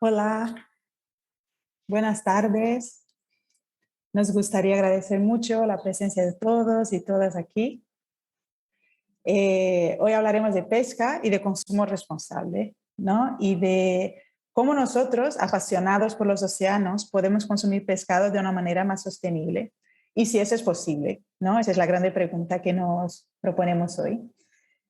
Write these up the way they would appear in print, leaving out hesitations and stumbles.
Hola, buenas tardes. Nos gustaría agradecer mucho la presencia de todos y todas aquí. Hoy hablaremos de pesca y de consumo responsable, ¿no? Y de cómo nosotros, apasionados por los océanos, podemos consumir pescado de una manera más sostenible y si eso es posible, ¿no? Esa es la grande pregunta que nos proponemos hoy.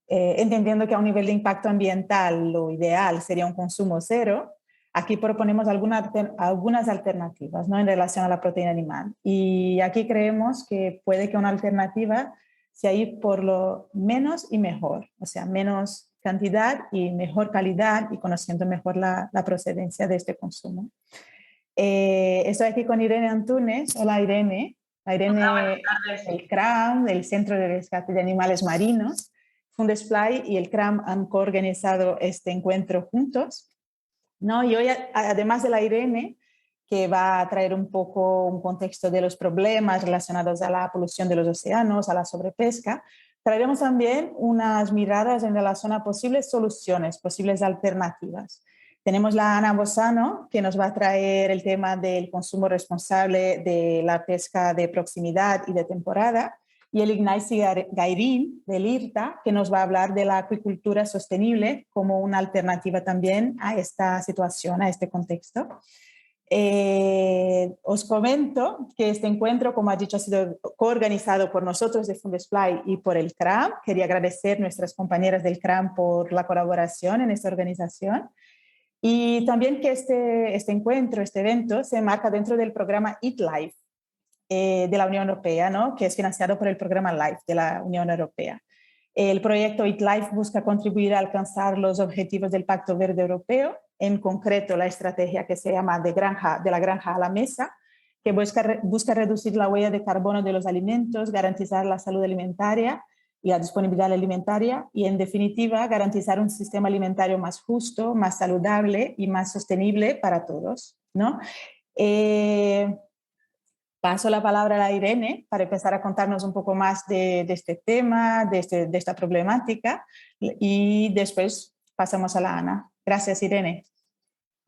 Entendiendo que a un nivel de impacto ambiental lo ideal sería un consumo cero, aquí proponemos algunas alternativas, ¿no?, en relación a la proteína animal. Y aquí creemos que puede que una alternativa sea ir por lo menos y mejor, o sea, menos cantidad y mejor calidad y conociendo mejor la procedencia de este consumo. Estoy aquí con Irene Antunes. Hola, Irene. Hola, buenas Irene tardes. del CRAM, del Centro de Rescate de Animales Marinos. Fundesplay y el CRAM han coorganizado este encuentro juntos, ¿no? Y hoy, además de la Irene, que va a traer un poco un contexto de los problemas relacionados a la polución de los océanos, a la sobrepesca, traeremos también unas miradas en relación a posibles soluciones, posibles alternativas. Tenemos la Ana Bosano, que nos va a traer el tema del consumo responsable de la pesca de proximidad y de temporada, y el Ignacy Gairín del IRTA, que nos va a hablar de la acuicultura sostenible como una alternativa también a esta situación, a este contexto. Os comento que este encuentro, como ha dicho, ha sido coorganizado por nosotros de Fundesplay y por el CRAM. Quería agradecer a nuestras compañeras del CRAM por la colaboración en esta organización. Y también que este encuentro, este evento, se enmarca dentro del programa Eat Life de la Unión Europea, ¿no?, que es financiado por el programa LIFE de la Unión Europea. El proyecto Eat Life busca contribuir a alcanzar los objetivos del Pacto Verde Europeo, en concreto la estrategia que se llama de la granja a la mesa, que busca reducir la huella de carbono de los alimentos, garantizar la salud alimentaria y la disponibilidad alimentaria y, en definitiva, garantizar un sistema alimentario más justo, más saludable y más sostenible para todos, ¿no? Paso la palabra a Irene para empezar a contarnos un poco más de este tema, de esta problemática, y después pasamos a la Ana. Gracias, Irene.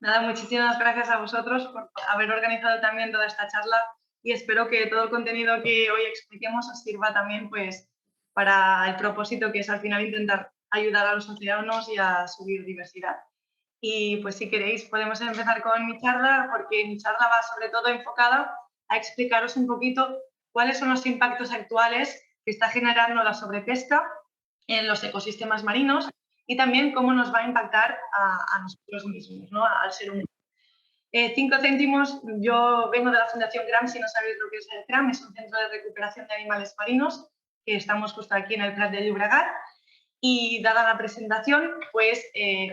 Nada, muchísimas gracias a vosotros por haber organizado también toda esta charla y espero que todo el contenido que hoy expliquemos os sirva también pues, para el propósito que es al final intentar ayudar a los océanos y a su biodiversidad. Y pues si queréis podemos empezar con mi charla, porque mi charla va sobre todo enfocada a explicaros un poquito cuáles son los impactos actuales que está generando la sobrepesca en los ecosistemas marinos y también cómo nos va a impactar a nosotros mismos, ¿no?, al ser humano. 5 céntimos, yo vengo de la Fundación CRAM, si no sabéis lo que es el CRAM, es un centro de recuperación de animales marinos, que estamos justo aquí en el Prat de Llobregat. Y dada la presentación, pues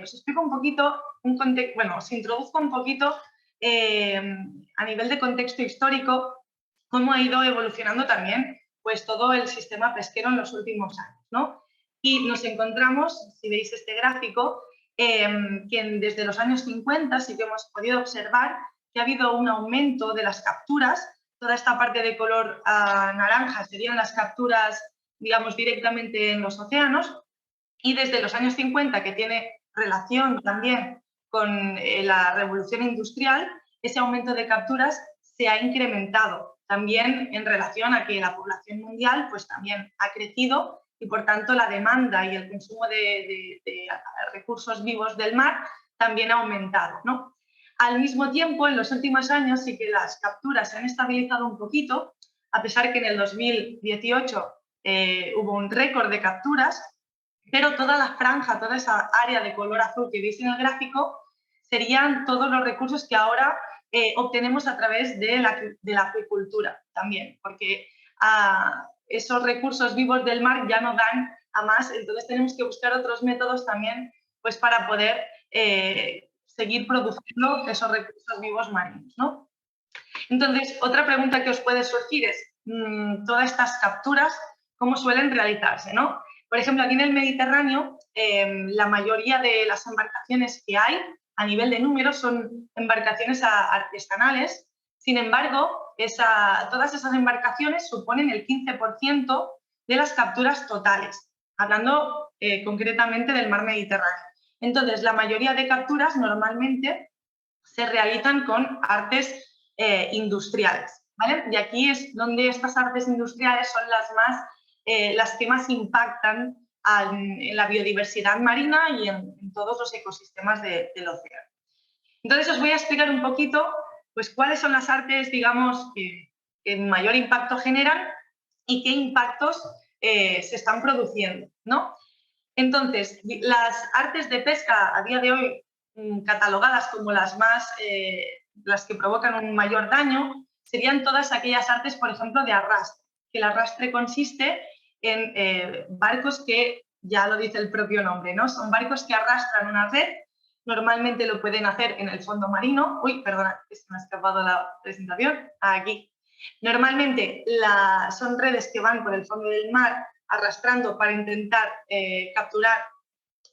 os explico un poquito, os introduzco un poquito a nivel de contexto histórico cómo ha ido evolucionando también pues todo el sistema pesquero en los últimos años, ¿no? Y nos encontramos, si veis este gráfico, que desde los años 50 sí que hemos podido observar que ha habido un aumento de las capturas. Toda esta parte de color naranja serían las capturas, digamos, directamente en los océanos. Y desde los años 50, que tiene relación también con la revolución industrial, ese aumento de capturas se ha incrementado también en relación a que la población mundial pues, también ha crecido y, por tanto, la demanda y el consumo de recursos vivos del mar también ha aumentado, ¿no? Al mismo tiempo, en los últimos años sí que las capturas se han estabilizado un poquito, a pesar que en el 2018 hubo un récord de capturas, pero toda la franja, toda esa área de color azul que veis en el gráfico serían todos los recursos que ahora obtenemos a través de la acuicultura también, porque esos recursos vivos del mar ya no dan a más, entonces tenemos que buscar otros métodos también pues, para poder seguir produciendo esos recursos vivos marinos, ¿no? Entonces, otra pregunta que os puede surgir es, todas estas capturas, ¿cómo suelen realizarse, no? Por ejemplo, aquí en el Mediterráneo, la mayoría de las embarcaciones que hay a nivel de número son embarcaciones artesanales. Sin embargo, todas esas embarcaciones suponen el 15% de las capturas totales, hablando concretamente del mar Mediterráneo. Entonces, la mayoría de capturas normalmente se realizan con artes industriales, ¿vale? Y aquí es donde estas artes industriales son las que más impactan en la biodiversidad marina y en todos los ecosistemas del océano. Entonces os voy a explicar un poquito pues, cuáles son las artes, digamos, que mayor impacto generan y qué impactos se están produciendo, ¿no? Entonces, las artes de pesca a día de hoy catalogadas como las que provocan un mayor daño serían todas aquellas artes, por ejemplo, de arrastre, que el arrastre consiste en barcos que, ya lo dice el propio nombre, ¿no? Son barcos que arrastran una red, normalmente lo pueden hacer en el fondo marino. Uy, perdona, se me ha escapado la presentación, aquí. Normalmente son redes que van por el fondo del mar arrastrando para intentar capturar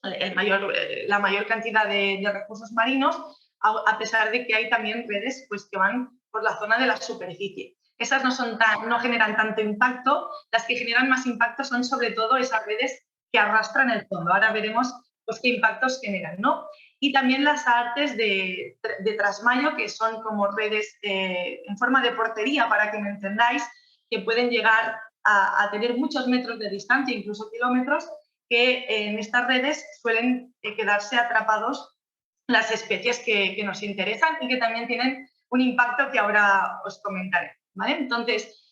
la mayor cantidad de recursos marinos, a pesar de que hay también redes pues, que van por la zona de la superficie. Esas no generan tanto impacto, las que generan más impacto son sobre todo esas redes que arrastran el fondo. Ahora veremos pues, qué impactos generan, ¿no? Y también las artes de trasmayo, que son como redes en forma de portería, para que me entendáis, que pueden llegar a tener muchos metros de distancia, incluso kilómetros, que en estas redes suelen quedarse atrapados las especies que nos interesan y que también tienen un impacto que ahora os comentaré, ¿vale? Entonces,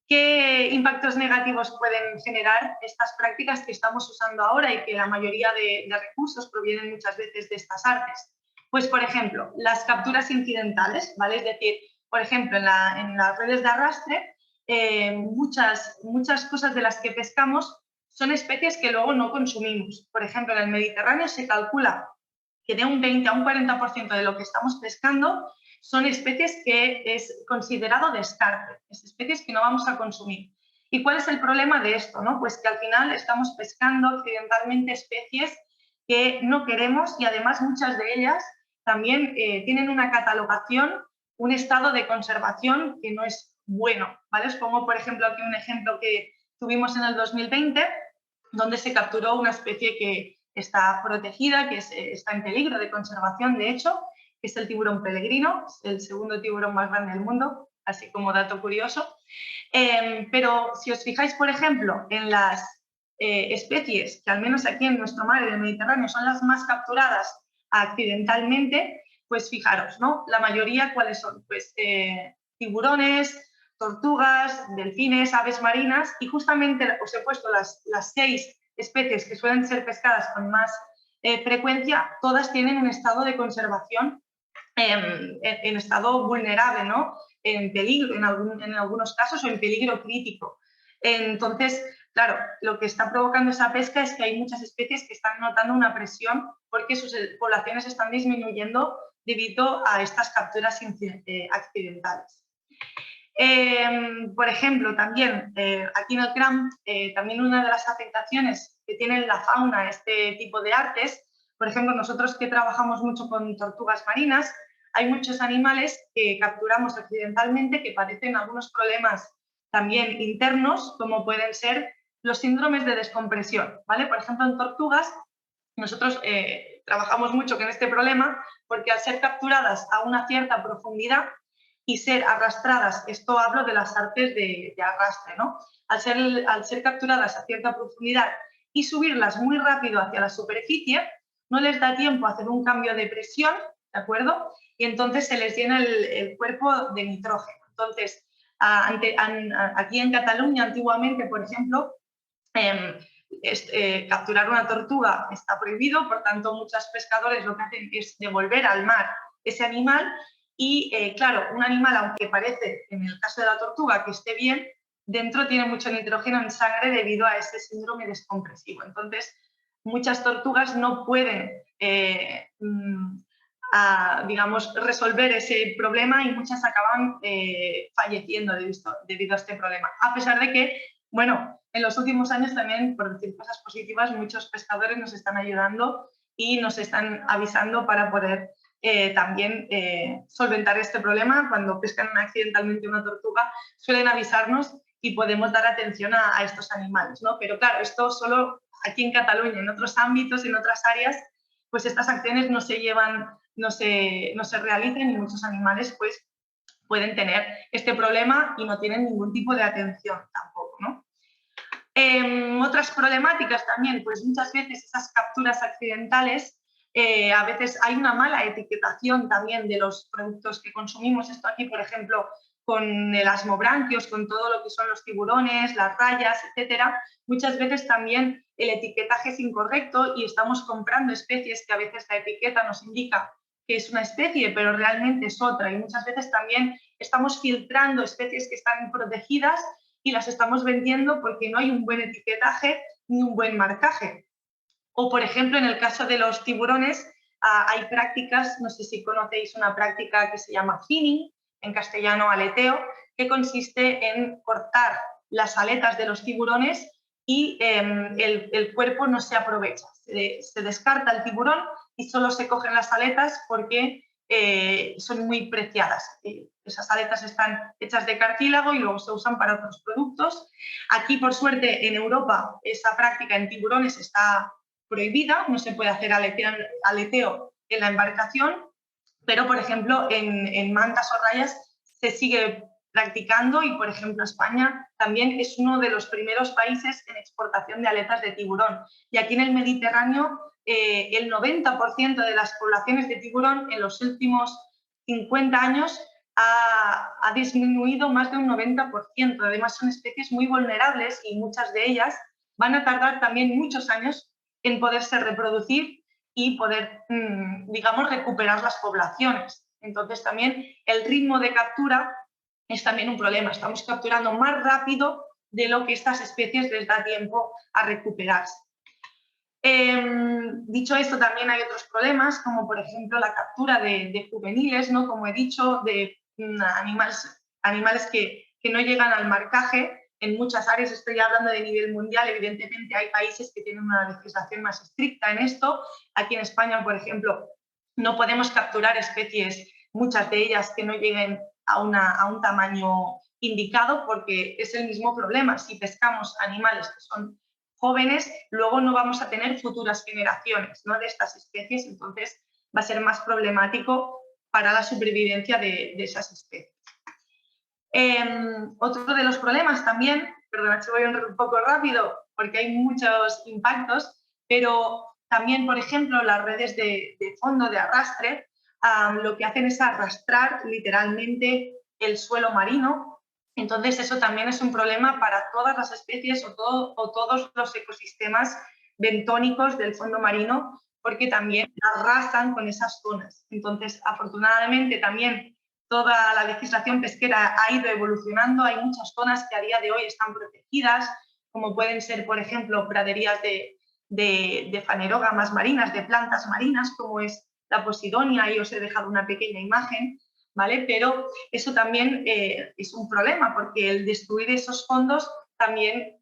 ¿qué impactos negativos pueden generar estas prácticas que estamos usando ahora y que la mayoría de recursos provienen muchas veces de estas artes? Pues, por ejemplo, las capturas incidentales, ¿vale? Es decir, por ejemplo, en las redes de arrastre, muchas cosas de las que pescamos son especies que luego no consumimos. Por ejemplo, en el Mediterráneo se calcula que de un 20 a un 40% de lo que estamos pescando son especies que es considerado descarte, es especies que no vamos a consumir. ¿Y cuál es el problema de esto? ¿No? Pues que al final estamos pescando accidentalmente especies que no queremos y además muchas de ellas también tienen una catalogación, un estado de conservación que no es bueno, ¿vale? Os pongo, por ejemplo, aquí un ejemplo que tuvimos en el 2020, donde se capturó una especie que está protegida, que está en peligro de conservación, de hecho, que es el tiburón peregrino, el segundo tiburón más grande del mundo, así como dato curioso. Pero si os fijáis, por ejemplo, en las especies que al menos aquí en nuestro mar, en el Mediterráneo, son las más capturadas accidentalmente, pues fijaros, ¿no? La mayoría, ¿cuáles son? Pues tiburones, tortugas, delfines, aves marinas, y justamente os he puesto las 6 especies que suelen ser pescadas con más frecuencia, todas tienen un estado de conservación en estado vulnerable, ¿no? En peligro en algunos casos o en peligro crítico. Entonces, claro, lo que está provocando esa pesca es que hay muchas especies que están notando una presión porque sus poblaciones están disminuyendo debido a estas capturas accidentales. Por ejemplo, también aquí en el CRAM, también una de las afectaciones que tiene la fauna este tipo de artes, por ejemplo, nosotros que trabajamos mucho con tortugas marinas, hay muchos animales que capturamos accidentalmente que padecen algunos problemas también internos, como pueden ser los síndromes de descompresión, ¿vale? Por ejemplo, en tortugas, nosotros trabajamos mucho con este problema porque al ser capturadas a una cierta profundidad y ser arrastradas, esto hablo de las artes de arrastre, ¿no? Al ser capturadas a cierta profundidad y subirlas muy rápido hacia la superficie, no les da tiempo a hacer un cambio de presión, ¿de acuerdo? Y entonces se les llena el cuerpo de nitrógeno. Entonces, aquí en Cataluña, antiguamente, por ejemplo, capturar una tortuga está prohibido, por tanto, muchos pescadores lo que hacen es devolver al mar ese animal y, claro, un animal, aunque parece, en el caso de la tortuga, que esté bien, dentro tiene mucho nitrógeno en sangre debido a ese síndrome descompresivo. Entonces, muchas tortugas no pueden, digamos, resolver ese problema y muchas acaban falleciendo debido a este problema. A pesar de que, bueno, en los últimos años también, por decir cosas positivas, muchos pescadores nos están ayudando y nos están avisando para poder también solventar este problema. Cuando pescan accidentalmente una tortuga, suelen avisarnos y podemos dar atención a estos animales, ¿no? Pero claro, esto solo aquí en Cataluña, en otros ámbitos, en otras áreas, pues estas acciones no se llevan no se realicen y muchos animales pues pueden tener este problema y no tienen ningún tipo de atención tampoco, ¿no? Otras problemáticas también, pues muchas veces esas capturas accidentales, a veces hay una mala etiquetación también de los productos que consumimos. Esto aquí, por ejemplo, con el asmobranquios, con todo lo que son los tiburones, las rayas, etcétera. Muchas veces también el etiquetaje es incorrecto y estamos comprando especies que a veces la etiqueta nos indica que es una especie, pero realmente es otra. Y muchas veces también estamos filtrando especies que están protegidas y las estamos vendiendo porque no hay un buen etiquetaje ni un buen marcaje. O, por ejemplo, en el caso de los tiburones, hay prácticas, no sé si conocéis una práctica que se llama finning, en castellano aleteo, que consiste en cortar las aletas de los tiburones y el cuerpo no se aprovecha. Se descarta el tiburón y solo se cogen las aletas porque son muy preciadas. Esas aletas están hechas de cartílago y luego se usan para otros productos. Aquí, por suerte, en Europa, esa práctica en tiburones está prohibida, no se puede hacer aleteo en la embarcación, pero, por ejemplo, en mantas o rayas se sigue practicando y, por ejemplo, España también es uno de los primeros países en exportación de aletas de tiburón. Y aquí en el Mediterráneo, el 90% de las poblaciones de tiburón en los últimos 50 años ha disminuido más de un 90%. Además, son especies muy vulnerables y muchas de ellas van a tardar también muchos años en poderse reproducir y poder, digamos, recuperar las poblaciones. Entonces, también el ritmo de captura es también un problema. Estamos capturando más rápido de lo que estas especies les da tiempo a recuperarse. Dicho esto, también hay otros problemas, como por ejemplo la captura de juveniles, ¿no? Como he dicho, de animales que no llegan al marcaje. En muchas áreas, estoy hablando de nivel mundial, evidentemente hay países que tienen una legislación más estricta en esto. Aquí en España, por ejemplo, no podemos capturar especies, muchas de ellas que no lleguen a un tamaño indicado, porque es el mismo problema. Si pescamos animales que son jóvenes, luego no vamos a tener futuras generaciones, ¿no?, de estas especies, entonces va a ser más problemático para la supervivencia de esas especies. Otro de los problemas también, perdona si voy un poco rápido porque hay muchos impactos, pero también, por ejemplo, las redes de fondo, de arrastre, lo que hacen es arrastrar literalmente el suelo marino. Entonces, eso también es un problema para todas las especies o todos los ecosistemas bentónicos del fondo marino, porque también arrasan con esas zonas. Entonces, afortunadamente, también toda la legislación pesquera ha ido evolucionando. Hay muchas zonas que a día de hoy están protegidas, como pueden ser, por ejemplo, praderías de fanerógamas marinas, de plantas marinas, como es la posidonia. Ahí os he dejado una pequeña imagen, ¿vale? Pero eso también es un problema, porque el destruir esos fondos también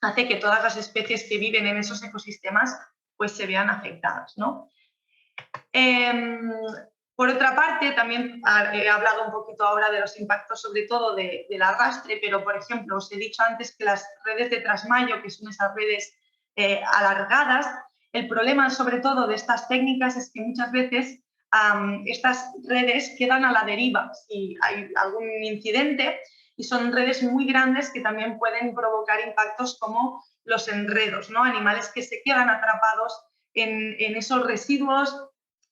hace que todas las especies que viven en esos ecosistemas pues se vean afectadas, ¿no? Por otra parte, también he hablado un poquito ahora de los impactos, sobre todo del arrastre, pero, por ejemplo, os he dicho antes que las redes de trasmayo, que son esas redes alargadas, el problema, sobre todo, de estas técnicas es que muchas veces estas redes quedan a la deriva si hay algún incidente, y son redes muy grandes que también pueden provocar impactos como los enredos, ¿no? Animales que se quedan atrapados en esos residuos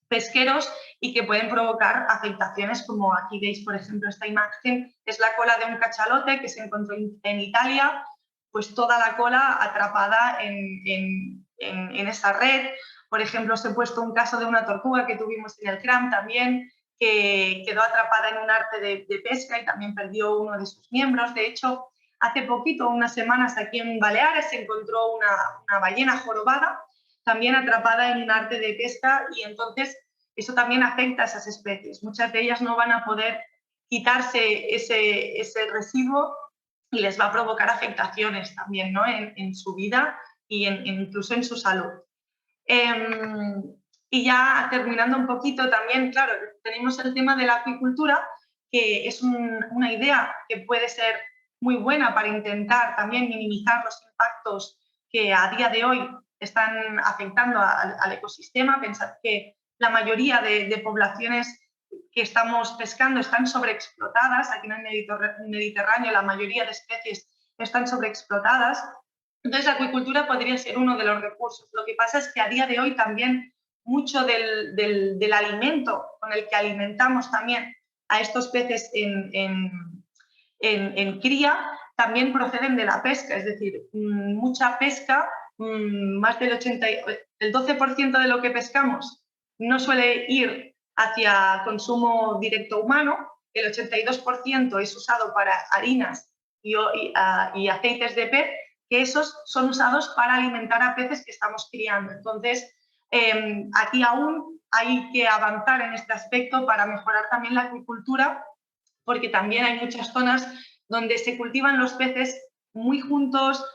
pesqueros y que pueden provocar afectaciones, como aquí veis, por ejemplo, esta imagen es la cola de un cachalote que se encontró en Italia, pues toda la cola atrapada en esa red. Por ejemplo, os he puesto un caso de una tortuga que tuvimos en el CRAM también, que quedó atrapada en un arte de pesca y también perdió uno de sus miembros. De hecho, hace poquito, unas semanas, aquí en Baleares se encontró una ballena jorobada también atrapada en un arte de pesca, y entonces eso también afecta a esas especies. Muchas de ellas no van a poder quitarse ese residuo y les va a provocar afectaciones también, ¿no?, en su vida y incluso en su salud. Y ya terminando un poquito también, claro, tenemos el tema de la acuicultura, que es una idea que puede ser muy buena para intentar también minimizar los impactos que a día de hoy están afectando al ecosistema. Pensad que la mayoría de poblaciones que estamos pescando están sobreexplotadas. Aquí en el Mediterráneo la mayoría de especies están sobreexplotadas. Entonces la acuicultura podría ser uno de los recursos. Lo que pasa es que a día de hoy también mucho del alimento con el que alimentamos también a estos peces en cría también proceden de la pesca, es decir, mucha pesca, más del 12% de lo que pescamos no suele ir hacia consumo directo humano, el 82% es usado para harinas y aceites de pez, que esos son usados para alimentar a peces que estamos criando. Entonces, aquí aún hay que avanzar en este aspecto para mejorar también la acuicultura, porque también hay muchas zonas donde se cultivan los peces muy juntos,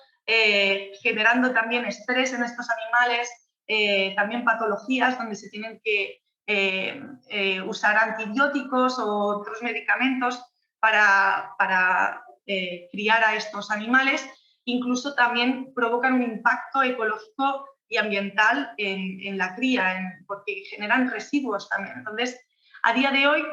generando también estrés en estos animales, también patologías donde se tienen que usar antibióticos o otros medicamentos para criar a estos animales. Incluso también provocan un impacto ecológico y ambiental en la cría, porque generan residuos también. Entonces, a día de hoy,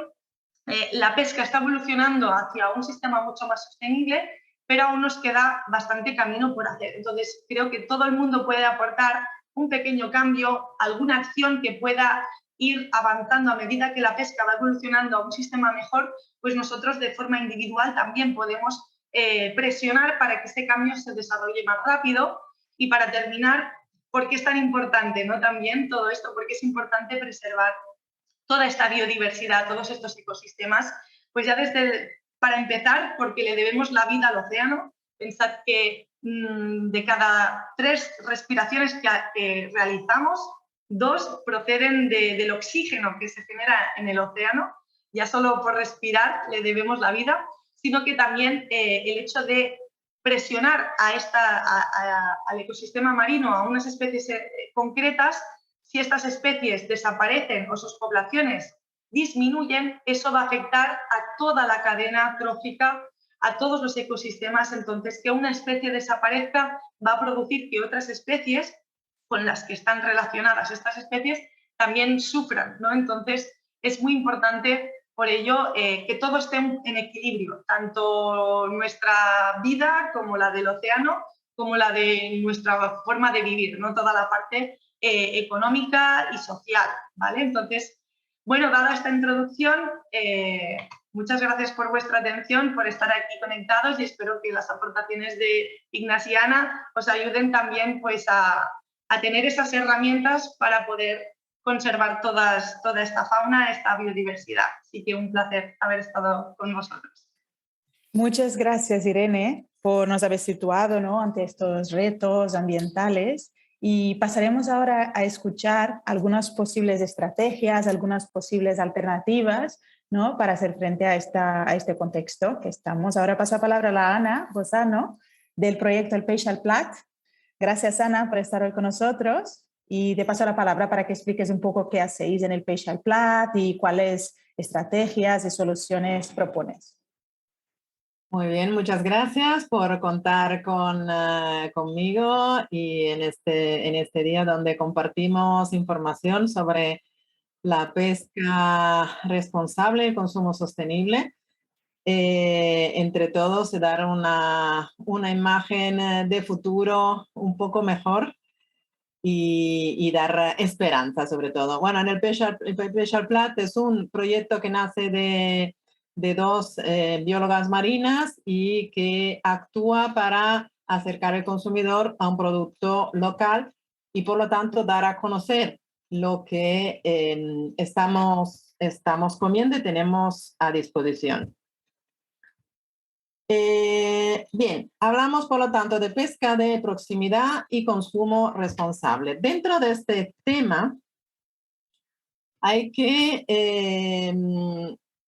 la pesca está evolucionando hacia un sistema mucho más sostenible, pero aún nos queda bastante camino por hacer. Entonces, creo que todo el mundo puede aportar un pequeño cambio, alguna acción que pueda ir avanzando a medida que la pesca va evolucionando a un sistema mejor, pues nosotros de forma individual también podemos presionar para que ese cambio se desarrolle más rápido. Y para terminar, ¿por qué es tan importante, ¿no? También todo esto? Porque es importante preservar toda esta biodiversidad, todos estos ecosistemas, pues ya para empezar, porque le debemos la vida al océano. Pensad que de cada 3 respiraciones que realizamos, 2 proceden del oxígeno que se genera en el océano. Ya solo por respirar le debemos la vida, sino que también el hecho de presionar al ecosistema marino, a unas especies concretas. Si estas especies desaparecen o sus poblaciones disminuyen, eso va a afectar a toda la cadena trófica, a todos los ecosistemas. Entonces, que una especie desaparezca va a producir que otras especies con las que están relacionadas estas especies también sufran, ¿no? Entonces, es muy importante por ello que todo esté en equilibrio, tanto nuestra vida como la del océano, como la de nuestra forma de vivir, ¿no? Toda la parte económica y social, ¿vale? Entonces, bueno, dada esta introducción, muchas gracias por vuestra atención, por estar aquí conectados, y espero que las aportaciones de Ignacio y Ana os ayuden también pues, a tener esas herramientas para poder conservar toda esta fauna, esta biodiversidad. Así que un placer haber estado con vosotros. Muchas gracias, Irene, por nos haber situado, ¿no?, ante estos retos ambientales. Y pasaremos ahora a escuchar algunas posibles estrategias, algunas posibles alternativas, ¿no?, para hacer frente a este contexto que estamos. Ahora paso la palabra a la Ana Bozano del proyecto El Peix al Plat. Gracias, Ana, por estar hoy con nosotros. Y te paso la palabra para que expliques un poco qué hacéis en el Peix al Plat y cuáles estrategias y soluciones propones. Muy bien, muchas gracias por contar conmigo y en este día donde compartimos información sobre la pesca responsable y consumo sostenible. Entre todos, dar una imagen de futuro un poco mejor y dar esperanza sobre todo. Bueno, en el Peix al Plat es un proyecto que nace de 2 biólogas marinas y que actúa para acercar al consumidor a un producto local y por lo tanto dar a conocer lo que estamos comiendo y tenemos a disposición. Bien, hablamos por lo tanto de pesca de proximidad y consumo responsable. Dentro de este tema hay que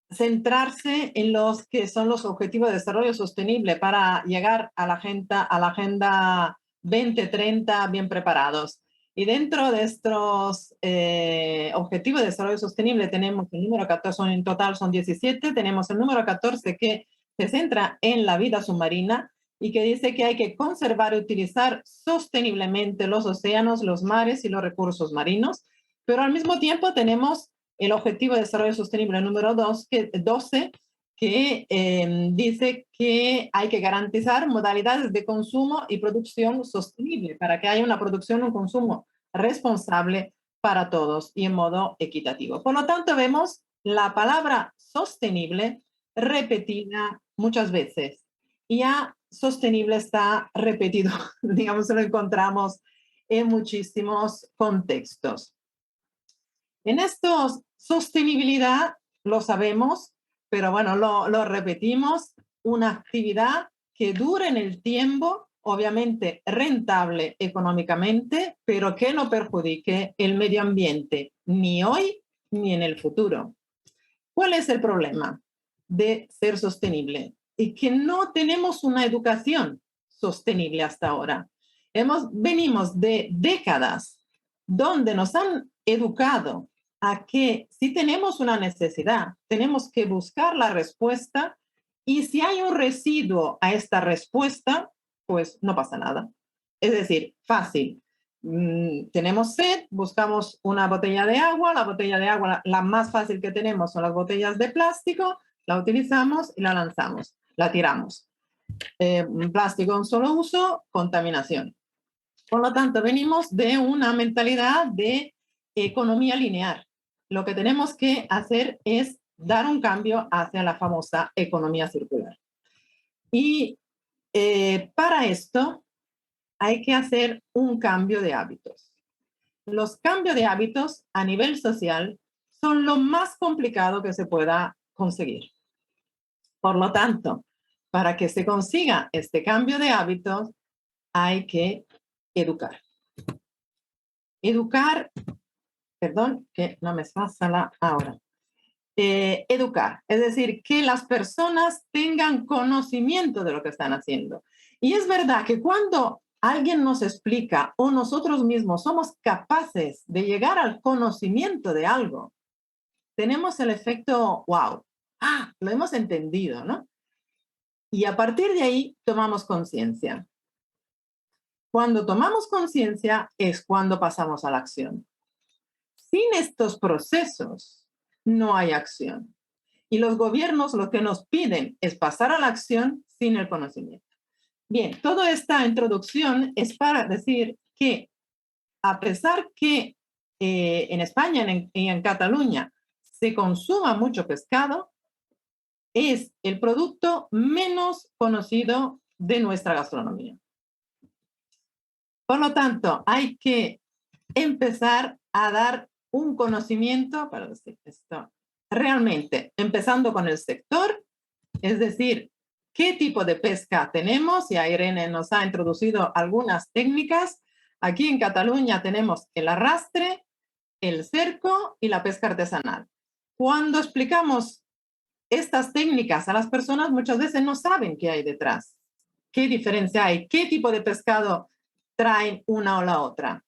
centrarse en los que son los objetivos de desarrollo sostenible para llegar a la agenda 2030 bien preparados. Y dentro de estos objetivos de desarrollo sostenible tenemos el número 14, en total son 17, tenemos el número 14 que se centra en la vida submarina y que dice que hay que conservar y utilizar sosteniblemente los océanos, los mares y los recursos marinos, Pero al mismo tiempo tenemos el Objetivo de Desarrollo Sostenible número 12, que dice que hay que garantizar modalidades de consumo y producción sostenible para que haya una producción y un consumo responsable para todos y en modo equitativo. Por lo tanto, vemos la palabra sostenible repetida muchas veces. Y ya sostenible está repetido, digamos, lo encontramos en muchísimos contextos. En estos, sostenibilidad, lo sabemos, pero bueno, lo repetimos, una actividad que dure en el tiempo, obviamente rentable económicamente, pero que no perjudique el medio ambiente, ni hoy ni en el futuro. ¿Cuál es el problema de ser sostenible? Y que no tenemos una educación sostenible hasta ahora. Venimos de décadas donde nos han educado a que si tenemos una necesidad, tenemos que buscar la respuesta y si hay un residuo a esta respuesta, pues no pasa nada. Es decir, fácil. Tenemos sed, buscamos una botella de agua, la botella de agua la más fácil que tenemos son las botellas de plástico, la utilizamos y la lanzamos, la tiramos. Plástico en solo uso, contaminación. Por lo tanto, venimos de una mentalidad de economía lineal. Lo que tenemos que hacer es dar un cambio hacia la famosa economía circular. Y para esto hay que hacer un cambio de hábitos. Los cambios de hábitos a nivel social son lo más complicado que se pueda conseguir. Por lo tanto, para que se consiga este cambio de hábitos, hay que educar. Educar, perdón, que no me pasa la ahora. Educar, es decir, que las personas tengan conocimiento de lo que están haciendo. Y es verdad que cuando alguien nos explica o nosotros mismos somos capaces de llegar al conocimiento de algo, tenemos el efecto wow, lo hemos entendido, ¿no? Y a partir de ahí tomamos conciencia. Cuando tomamos conciencia es cuando pasamos a la acción. Sin estos procesos no hay acción. Y los gobiernos lo que nos piden es pasar a la acción sin el conocimiento. Bien, toda esta introducción es para decir que a pesar que en España y en Cataluña se consuma mucho pescado, es el producto menos conocido de nuestra gastronomía. Por lo tanto, hay que empezar a dar un conocimiento, para decir esto, realmente empezando con el sector, es decir, qué tipo de pesca tenemos. Ya Irene nos ha introducido algunas técnicas. Aquí en Cataluña tenemos el arrastre, el cerco y la pesca artesanal. Cuando explicamos estas técnicas a las personas, muchas veces no saben qué hay detrás, qué diferencia hay, qué tipo de pescado traen una o la otra.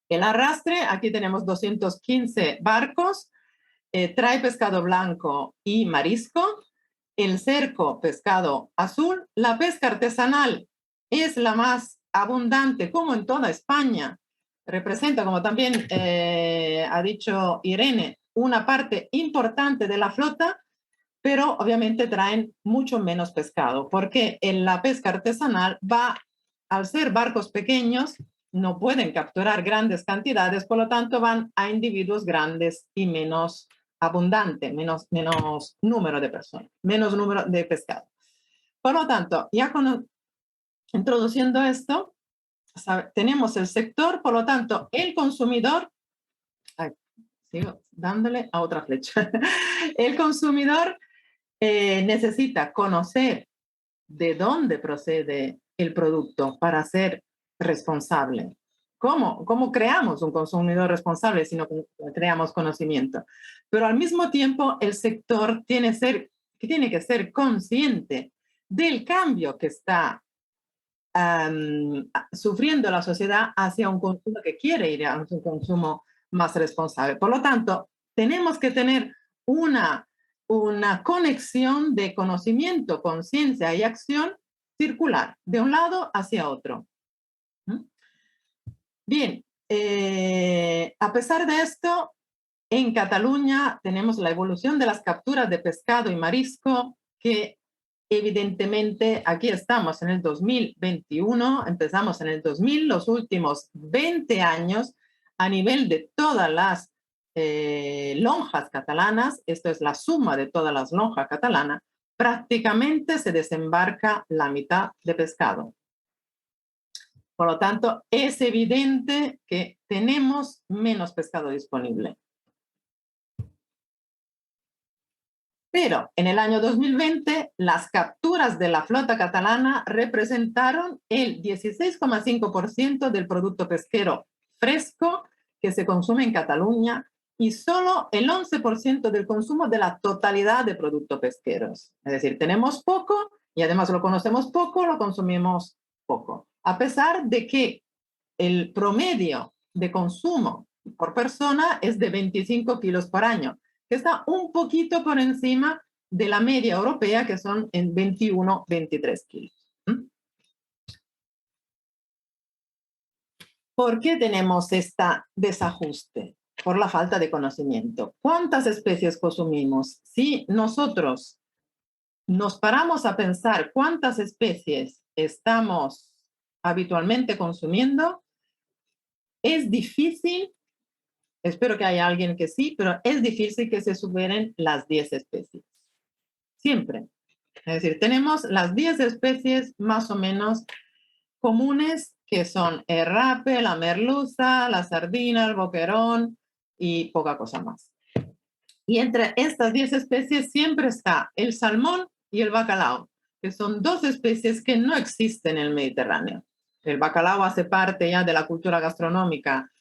El arrastre, aquí tenemos 215 barcos, trae pescado blanco y marisco. El cerco, pescado azul. La pesca artesanal es la más abundante, como en toda España. Representa, como también ha dicho Irene, una parte importante de la flota, pero obviamente traen mucho menos pescado, porque en la pesca artesanal al ser barcos pequeños, no pueden capturar grandes cantidades, por lo tanto van a individuos grandes y menos abundante, menos número de personas, menos número de pescado. Por lo tanto, ya introduciendo esto, tenemos el sector, por lo tanto, el consumidor, sigo dándole a otra flecha, el consumidor necesita conocer de dónde procede el producto para ser responsable. ¿Cómo creamos un consumidor responsable si no creamos conocimiento? Pero al mismo tiempo el sector tiene que ser consciente del cambio que está sufriendo la sociedad hacia un consumo que quiere ir a un consumo más responsable. Por lo tanto, tenemos que tener una conexión de conocimiento, conciencia y acción circular, de un lado hacia otro. Bien, A pesar de esto, en Cataluña tenemos la evolución de las capturas de pescado y marisco que evidentemente aquí estamos en el 2021, empezamos en el 2000, los últimos 20 años a nivel de todas las lonjas catalanas, esto es la suma de todas las lonjas catalanas, prácticamente se desembarca la mitad de pescado. Por lo tanto, es evidente que tenemos menos pescado disponible. Pero en el año 2020, las capturas de la flota catalana representaron el 16,5% del producto pesquero fresco que se consume en Cataluña y solo el 11% del consumo de la totalidad de productos pesqueros. Es decir, tenemos poco y además lo conocemos poco, lo consumimos poco. A pesar de que el promedio de consumo por persona es de 25 kilos por año, que está un poquito por encima de la media europea, que son en 21, 23 kilos. ¿Por qué tenemos este desajuste? Por la falta de conocimiento. ¿Cuántas especies consumimos? Si nosotros nos paramos a pensar cuántas especies estamos habitualmente consumiendo, es difícil. Espero que haya alguien que sí, pero es difícil que se superen las 10 especies. Siempre. Es decir, tenemos las 10 especies más o menos comunes, que son el rape, la merluza, la sardina, el boquerón y poca cosa más. Y entre estas 10 especies siempre está el salmón y el bacalao, que son dos especies que no existen en el Mediterráneo. El bacalao hace parte ya de la cultura gastronómica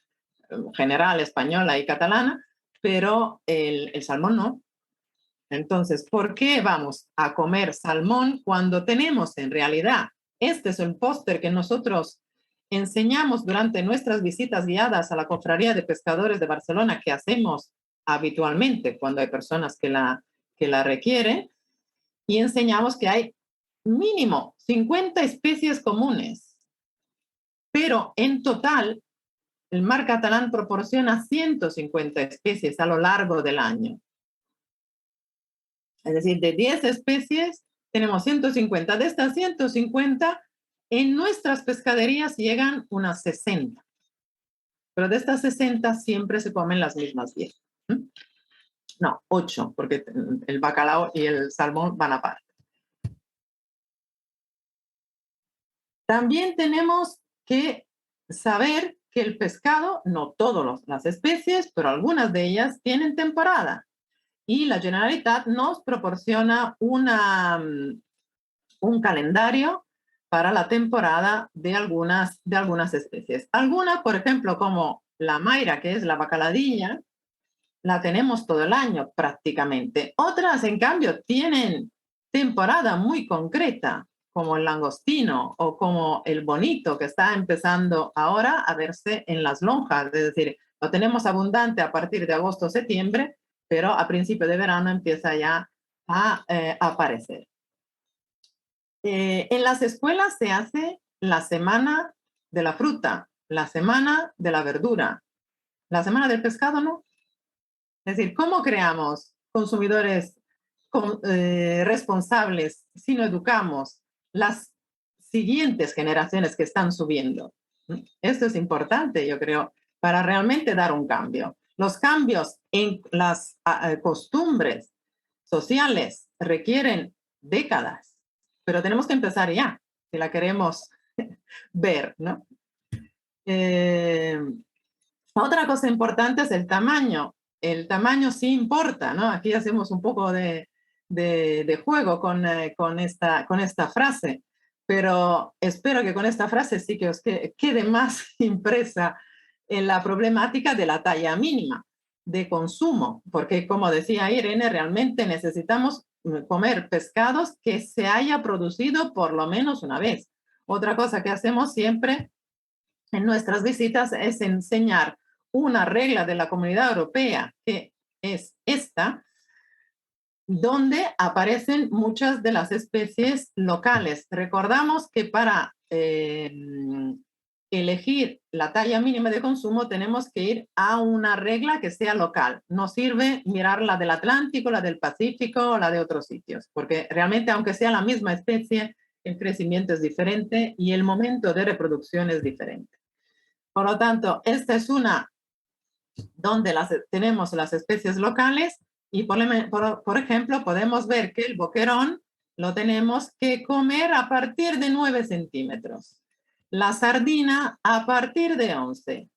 general española y catalana, pero el salmón no. Entonces, ¿por qué vamos a comer salmón cuando tenemos en realidad, este es el póster que nosotros enseñamos durante nuestras visitas guiadas a la Cofradía de Pescadores de Barcelona, que hacemos habitualmente cuando hay personas que la requieren, y enseñamos que hay mínimo 50 especies comunes, pero en total el mar catalán proporciona 150 especies a lo largo del año. Es decir, de 10 especies tenemos 150. De estas 150, en nuestras pescaderías llegan unas 60. Pero de estas 60 siempre se comen las mismas 10. No, 8, porque el bacalao y el salmón van aparte. También tenemos que saber que el pescado, no todas las especies, pero algunas de ellas tienen temporada. Y la Generalitat nos proporciona un calendario para la temporada de algunas especies. Algunas, por ejemplo, como la maira, que es la bacaladilla, la tenemos todo el año prácticamente. Otras, en cambio, tienen temporada muy concreta, como el langostino o como el bonito, que está empezando ahora a verse en las lonjas. Es decir, lo tenemos abundante a partir de agosto o septiembre, pero a principio de verano empieza ya a aparecer. En las escuelas se hace la semana de la fruta, la semana de la verdura, la semana del pescado, ¿no? Es decir, ¿cómo creamos consumidores responsables si no educamos las siguientes generaciones que están subiendo? Esto es importante, yo creo, para realmente dar un cambio. Los cambios en las costumbres sociales requieren décadas, pero tenemos que empezar ya, si la queremos ver, ¿no? Otra cosa importante es el tamaño. El tamaño sí importa, ¿no? Aquí hacemos un poco de juego con esta frase, pero espero que con esta frase sí que os quede más impresa en la problemática de la talla mínima de consumo, porque como decía Irene, realmente necesitamos comer pescados que se haya producido por lo menos una vez. Otra cosa que hacemos siempre en nuestras visitas es enseñar una regla de la Comunidad Europea, que es esta, donde aparecen muchas de las especies locales. Recordamos que para elegir la talla mínima de consumo, tenemos que ir a una regla que sea local. No sirve mirar la del Atlántico, la del Pacífico o la de otros sitios, porque realmente, aunque sea la misma especie, el crecimiento es diferente y el momento de reproducción es diferente. Por lo tanto, esta es una donde tenemos las especies locales y, por ejemplo, podemos ver que el boquerón lo tenemos que comer a partir de 9 centímetros. La sardina a partir de 11.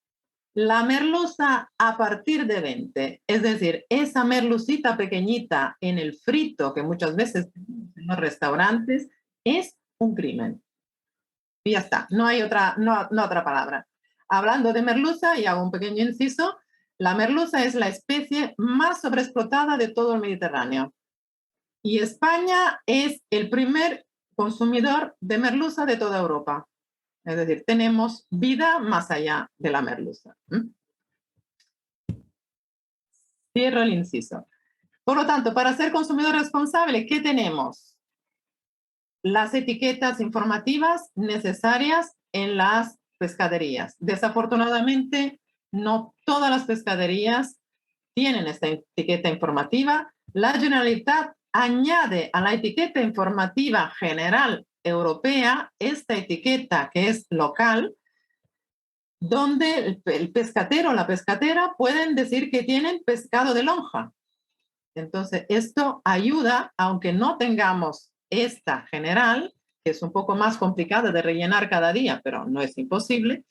La merluza a partir de 20. Es decir, esa merlucita pequeñita en el frito que muchas veces en los restaurantes es un crimen. Y ya está, no hay otra palabra. Hablando de merluza, y hago un pequeño inciso, la merluza es la especie más sobreexplotada de todo el Mediterráneo. Y España es el primer consumidor de merluza de toda Europa. Es decir, tenemos vida más allá de la merluza. Cierro el inciso. Por lo tanto, para ser consumidor responsable, ¿qué tenemos? Las etiquetas informativas necesarias en las pescaderías. Desafortunadamente, no todas las pescaderías tienen esta etiqueta informativa. La Generalitat añade a la etiqueta informativa general europea esta etiqueta que es local, donde el pescatero o la pescatera pueden decir que tienen pescado de lonja. Entonces, esto ayuda, aunque no tengamos esta general, que es un poco más complicada de rellenar cada día, pero no es imposible,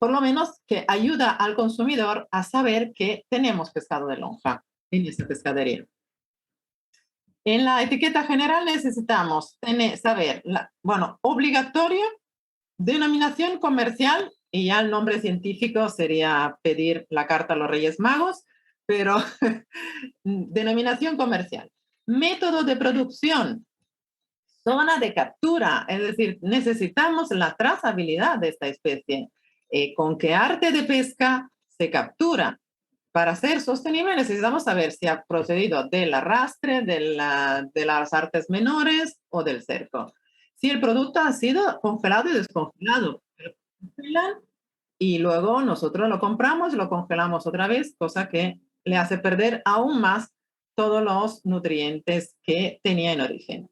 por lo menos que ayuda al consumidor a saber que tenemos pescado de lonja en esta pescadería. En la etiqueta general necesitamos saber, obligatorio, denominación comercial, y ya el nombre científico sería pedir la carta a los Reyes Magos, pero denominación comercial. Método de producción, zona de captura, es decir, necesitamos la trazabilidad de esta especie. ¿Con qué arte de pesca se captura? Para ser sostenible necesitamos saber si ha procedido del arrastre, de las artes menores o del cerco. Si el producto ha sido congelado y descongelado, y luego nosotros lo compramos y lo congelamos otra vez, cosa que le hace perder aún más todos los nutrientes que tenía en origen.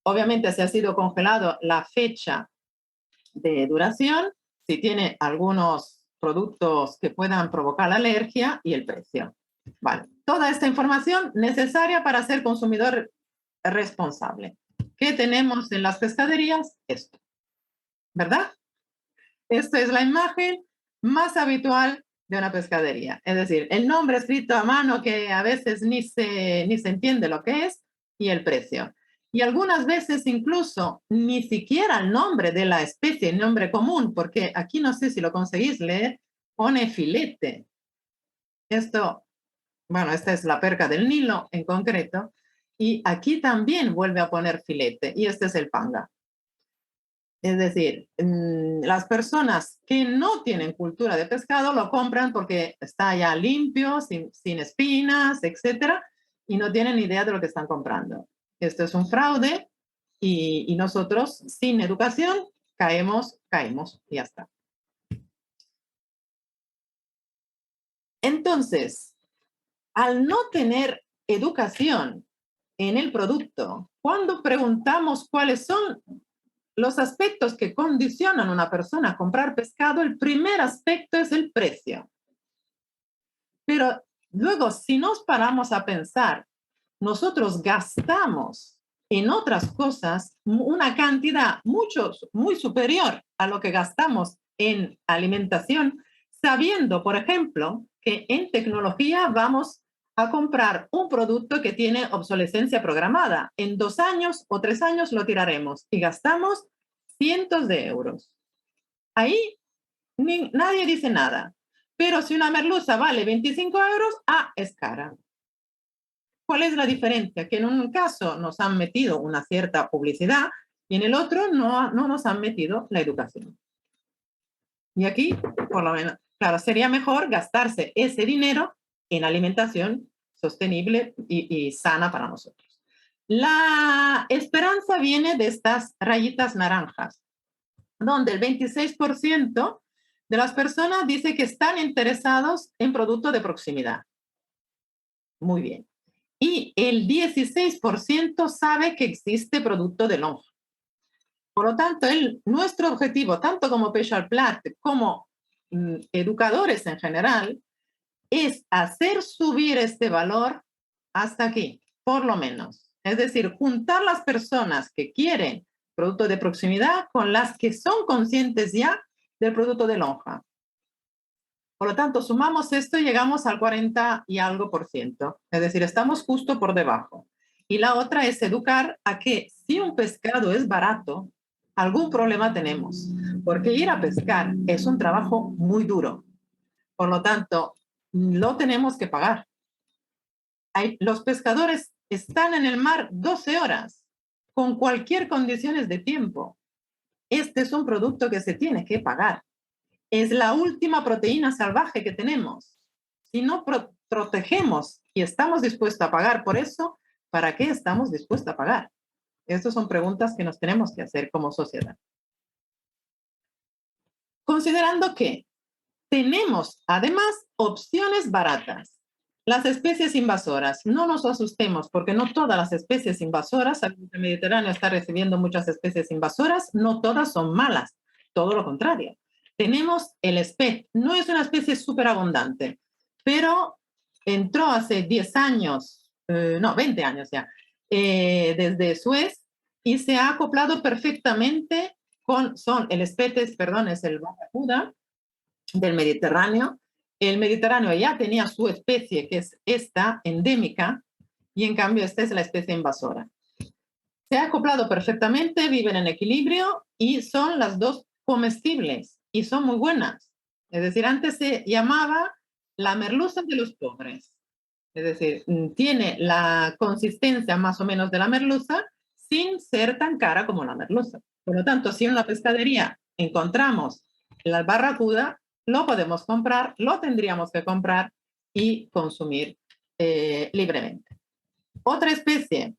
Obviamente, si ha sido congelado, la fecha de duración, si tiene algunos productos que puedan provocar alergia y el precio. Vale. Toda esta información necesaria para ser consumidor responsable. ¿Qué tenemos en las pescaderías? Esto, ¿verdad? Esta es la imagen más habitual de una pescadería. Es decir, el nombre escrito a mano que a veces ni se entiende lo que es y el precio. Y algunas veces incluso ni siquiera el nombre de la especie, el nombre común, porque aquí no sé si lo conseguís leer, pone filete. Esta es la perca del Nilo en concreto, y aquí también vuelve a poner filete, y este es el panga. Es decir, las personas que no tienen cultura de pescado lo compran porque está ya limpio, sin espinas, etcétera, y no tienen idea de lo que están comprando. Esto es un fraude y nosotros, sin educación, caemos y ya está. Entonces, al no tener educación en el producto, cuando preguntamos cuáles son los aspectos que condicionan a una persona a comprar pescado, el primer aspecto es el precio. Pero luego, si nos paramos a pensar, nosotros gastamos en otras cosas una cantidad muy superior a lo que gastamos en alimentación, sabiendo, por ejemplo, que en tecnología vamos a comprar un producto que tiene obsolescencia programada. En 2 años o 3 años lo tiraremos y gastamos cientos de euros. Ahí nadie dice nada. Pero si una merluza vale 25 euros, es cara. ¿Cuál es la diferencia? Que en un caso nos han metido una cierta publicidad y en el otro no nos han metido la educación. Y aquí, por lo menos, claro, sería mejor gastarse ese dinero en alimentación sostenible y sana para nosotros. La esperanza viene de estas rayitas naranjas. donde el 26% de las personas dice que están interesados en productos de proximidad. Muy bien. Y el 16% sabe que existe producto de lonja. Por lo tanto, nuestro objetivo, tanto como Peixalplat como educadores en general, es hacer subir este valor hasta aquí, por lo menos. Es decir, juntar las personas que quieren producto de proximidad con las que son conscientes ya del producto de lonja. Por lo tanto, sumamos esto y llegamos al 40 y algo %. Es decir, estamos justo por debajo. Y la otra es educar a que si un pescado es barato, algún problema tenemos. Porque ir a pescar es un trabajo muy duro. Por lo tanto, lo tenemos que pagar. Los pescadores están en el mar 12 horas con cualquier condiciones de tiempo. Este es un producto que se tiene que pagar. Es la última proteína salvaje que tenemos. Si no protegemos y estamos dispuestos a pagar por eso, ¿para qué estamos dispuestos a pagar? Estas son preguntas que nos tenemos que hacer como sociedad. Considerando que tenemos además opciones baratas. Las especies invasoras, no nos asustemos porque no todas las especies invasoras, el Mediterráneo está recibiendo muchas especies invasoras, no todas son malas, todo lo contrario. Tenemos el SPEC, no es una especie súper abundante, pero entró hace 10 años, 20 años ya, desde Suez y se ha acoplado perfectamente el SPEC, perdón, es el barracuda del Mediterráneo. El Mediterráneo ya tenía su especie, que es esta, endémica, y en cambio esta es la especie invasora. Se ha acoplado perfectamente, viven en equilibrio y son las dos comestibles y son muy buenas. Es decir, antes se llamaba la merluza de los pobres. Es decir, tiene la consistencia más o menos de la merluza sin ser tan cara como la merluza. Por lo tanto, si en la pescadería encontramos la barracuda, lo podemos comprar, lo tendríamos que comprar y consumir libremente. Otra especie,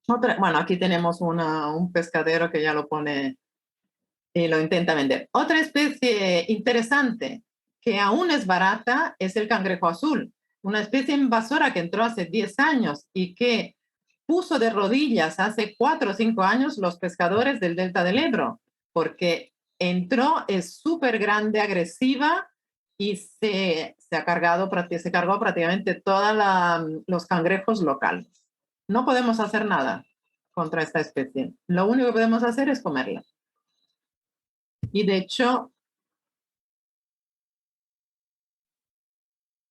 bueno, aquí tenemos un pescadero que ya lo pone y lo intenta vender. Otra especie interesante que aún es barata es el cangrejo azul, una especie invasora que entró hace 10 años y que puso de rodillas hace 4 o 5 años los pescadores del Delta del Ebro, porque entró, es súper grande, agresiva y se cargó prácticamente todos los cangrejos locales. No podemos hacer nada contra esta especie. Lo único que podemos hacer es comerla. Y de hecho...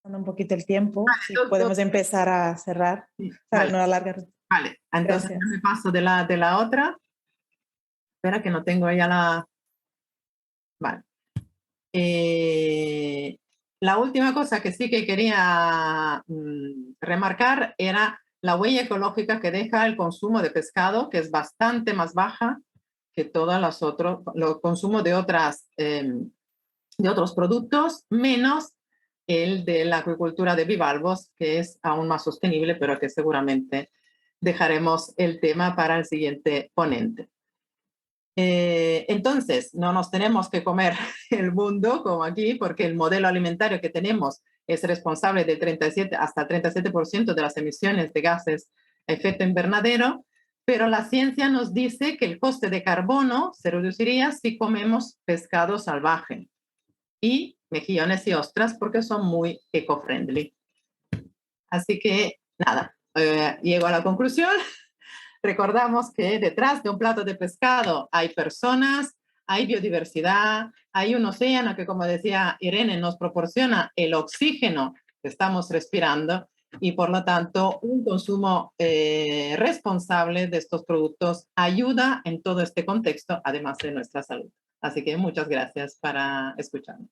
Un poquito el tiempo, si podemos empezar a cerrar para no alargar. Vale, entonces me paso de la otra. Espera que no tengo ya la... Vale. La última cosa que sí que quería remarcar era la huella ecológica que deja el consumo de pescado, que es bastante más baja que todos los consumos de otros productos, menos el de la acuicultura de bivalvos, que es aún más sostenible, pero que seguramente dejaremos el tema para el siguiente ponente. Entonces, no nos tenemos que comer el mundo como aquí, porque el modelo alimentario que tenemos es responsable del 37 hasta 37% de las emisiones de gases a efecto invernadero, pero la ciencia nos dice que el coste de carbono se reduciría si comemos pescado salvaje y mejillones y ostras porque son muy eco-friendly. Así que, nada, llego a la conclusión. Recordamos que detrás de un plato de pescado hay personas, hay biodiversidad, hay un océano que, como decía Irene, nos proporciona el oxígeno que estamos respirando y, por lo tanto, un consumo responsable de estos productos ayuda en todo este contexto, además de nuestra salud. Así que muchas gracias para escucharnos.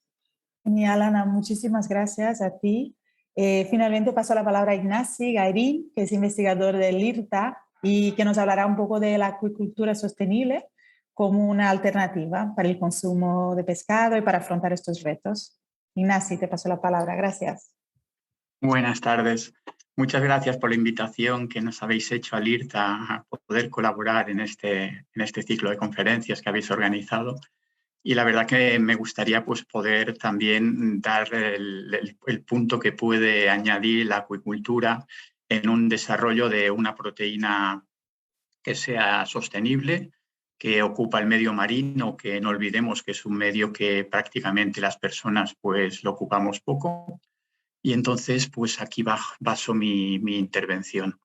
Genial, Ana, muchísimas gracias a ti. Finalmente paso la palabra a Ignasi Gairín, que es investigador del IRTA y que nos hablará un poco de la acuicultura sostenible como una alternativa para el consumo de pescado y para afrontar estos retos. Ignasi, te paso la palabra. Gracias. Buenas tardes. Muchas gracias por la invitación que nos habéis hecho al IRTA a poder colaborar en este ciclo de conferencias que habéis organizado. Y la verdad que me gustaría pues, poder también dar el punto que puede añadir la acuicultura en un desarrollo de una proteína que sea sostenible, que ocupa el medio marino, que no olvidemos que es un medio que prácticamente las personas pues, lo ocupamos poco. Y entonces, pues aquí baso mi intervención.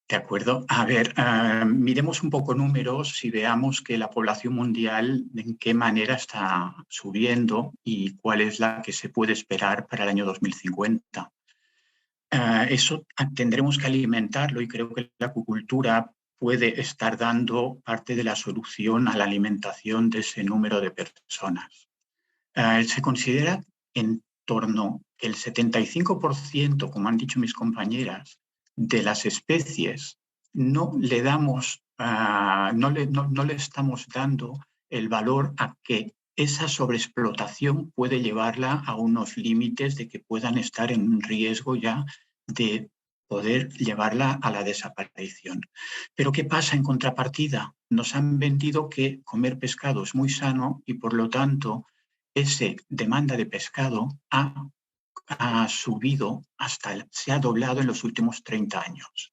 De acuerdo. A ver, miremos un poco números y veamos que la población mundial en qué manera está subiendo y cuál es la que se puede esperar para el año 2050. Eso tendremos que alimentarlo y creo que la acuicultura puede estar dando parte de la solución a la alimentación de ese número de personas. Se considera en torno el 75%, como han dicho mis compañeras, de las especies no le estamos dando el valor a que esa sobreexplotación puede llevarla a unos límites de que puedan estar en un riesgo ya de poder llevarla a la desaparición. Pero ¿qué pasa en contrapartida? Nos han vendido que comer pescado es muy sano y por lo tanto esa demanda de pescado ha subido se ha doblado en los últimos 30 años.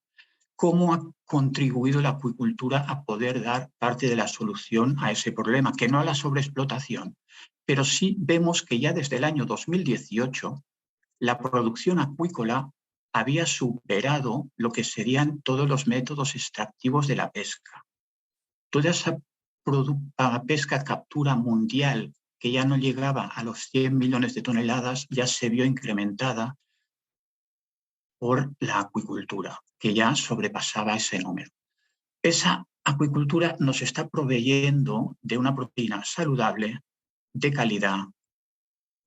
¿Cómo ha contribuido la acuicultura a poder dar parte de la solución a ese problema? Que no a la sobreexplotación, pero sí vemos que ya desde el año 2018 la producción acuícola había superado lo que serían todos los métodos extractivos de la pesca. Toda esa pesca captura mundial que ya no llegaba a los 100 millones de toneladas, ya se vio incrementada por la acuicultura, que ya sobrepasaba ese número. Esa acuicultura nos está proveyendo de una proteína saludable, de calidad,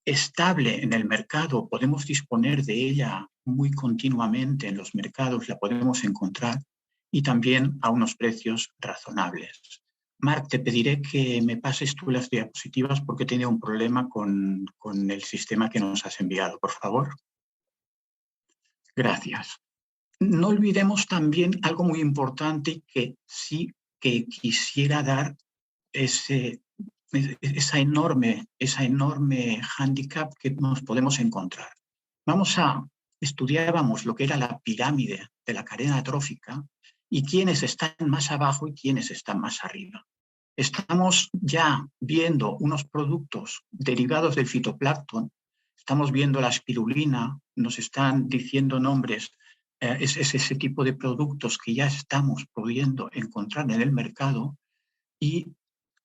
estable en el mercado, podemos disponer de ella muy continuamente en los mercados, la podemos encontrar, y también a unos precios razonables. Marc, te pediré que me pases tú las diapositivas porque he tenido un problema con el sistema que nos has enviado, por favor. Gracias. No olvidemos también algo muy importante que sí que quisiera dar esa enorme hándicap que nos podemos encontrar. Estudiábamos lo que era la pirámide de la cadena trófica y quiénes están más abajo y quiénes están más arriba. Estamos ya viendo unos productos derivados del fitoplancton, estamos viendo la espirulina, nos están diciendo nombres, es ese tipo de productos que ya estamos pudiendo encontrar en el mercado, y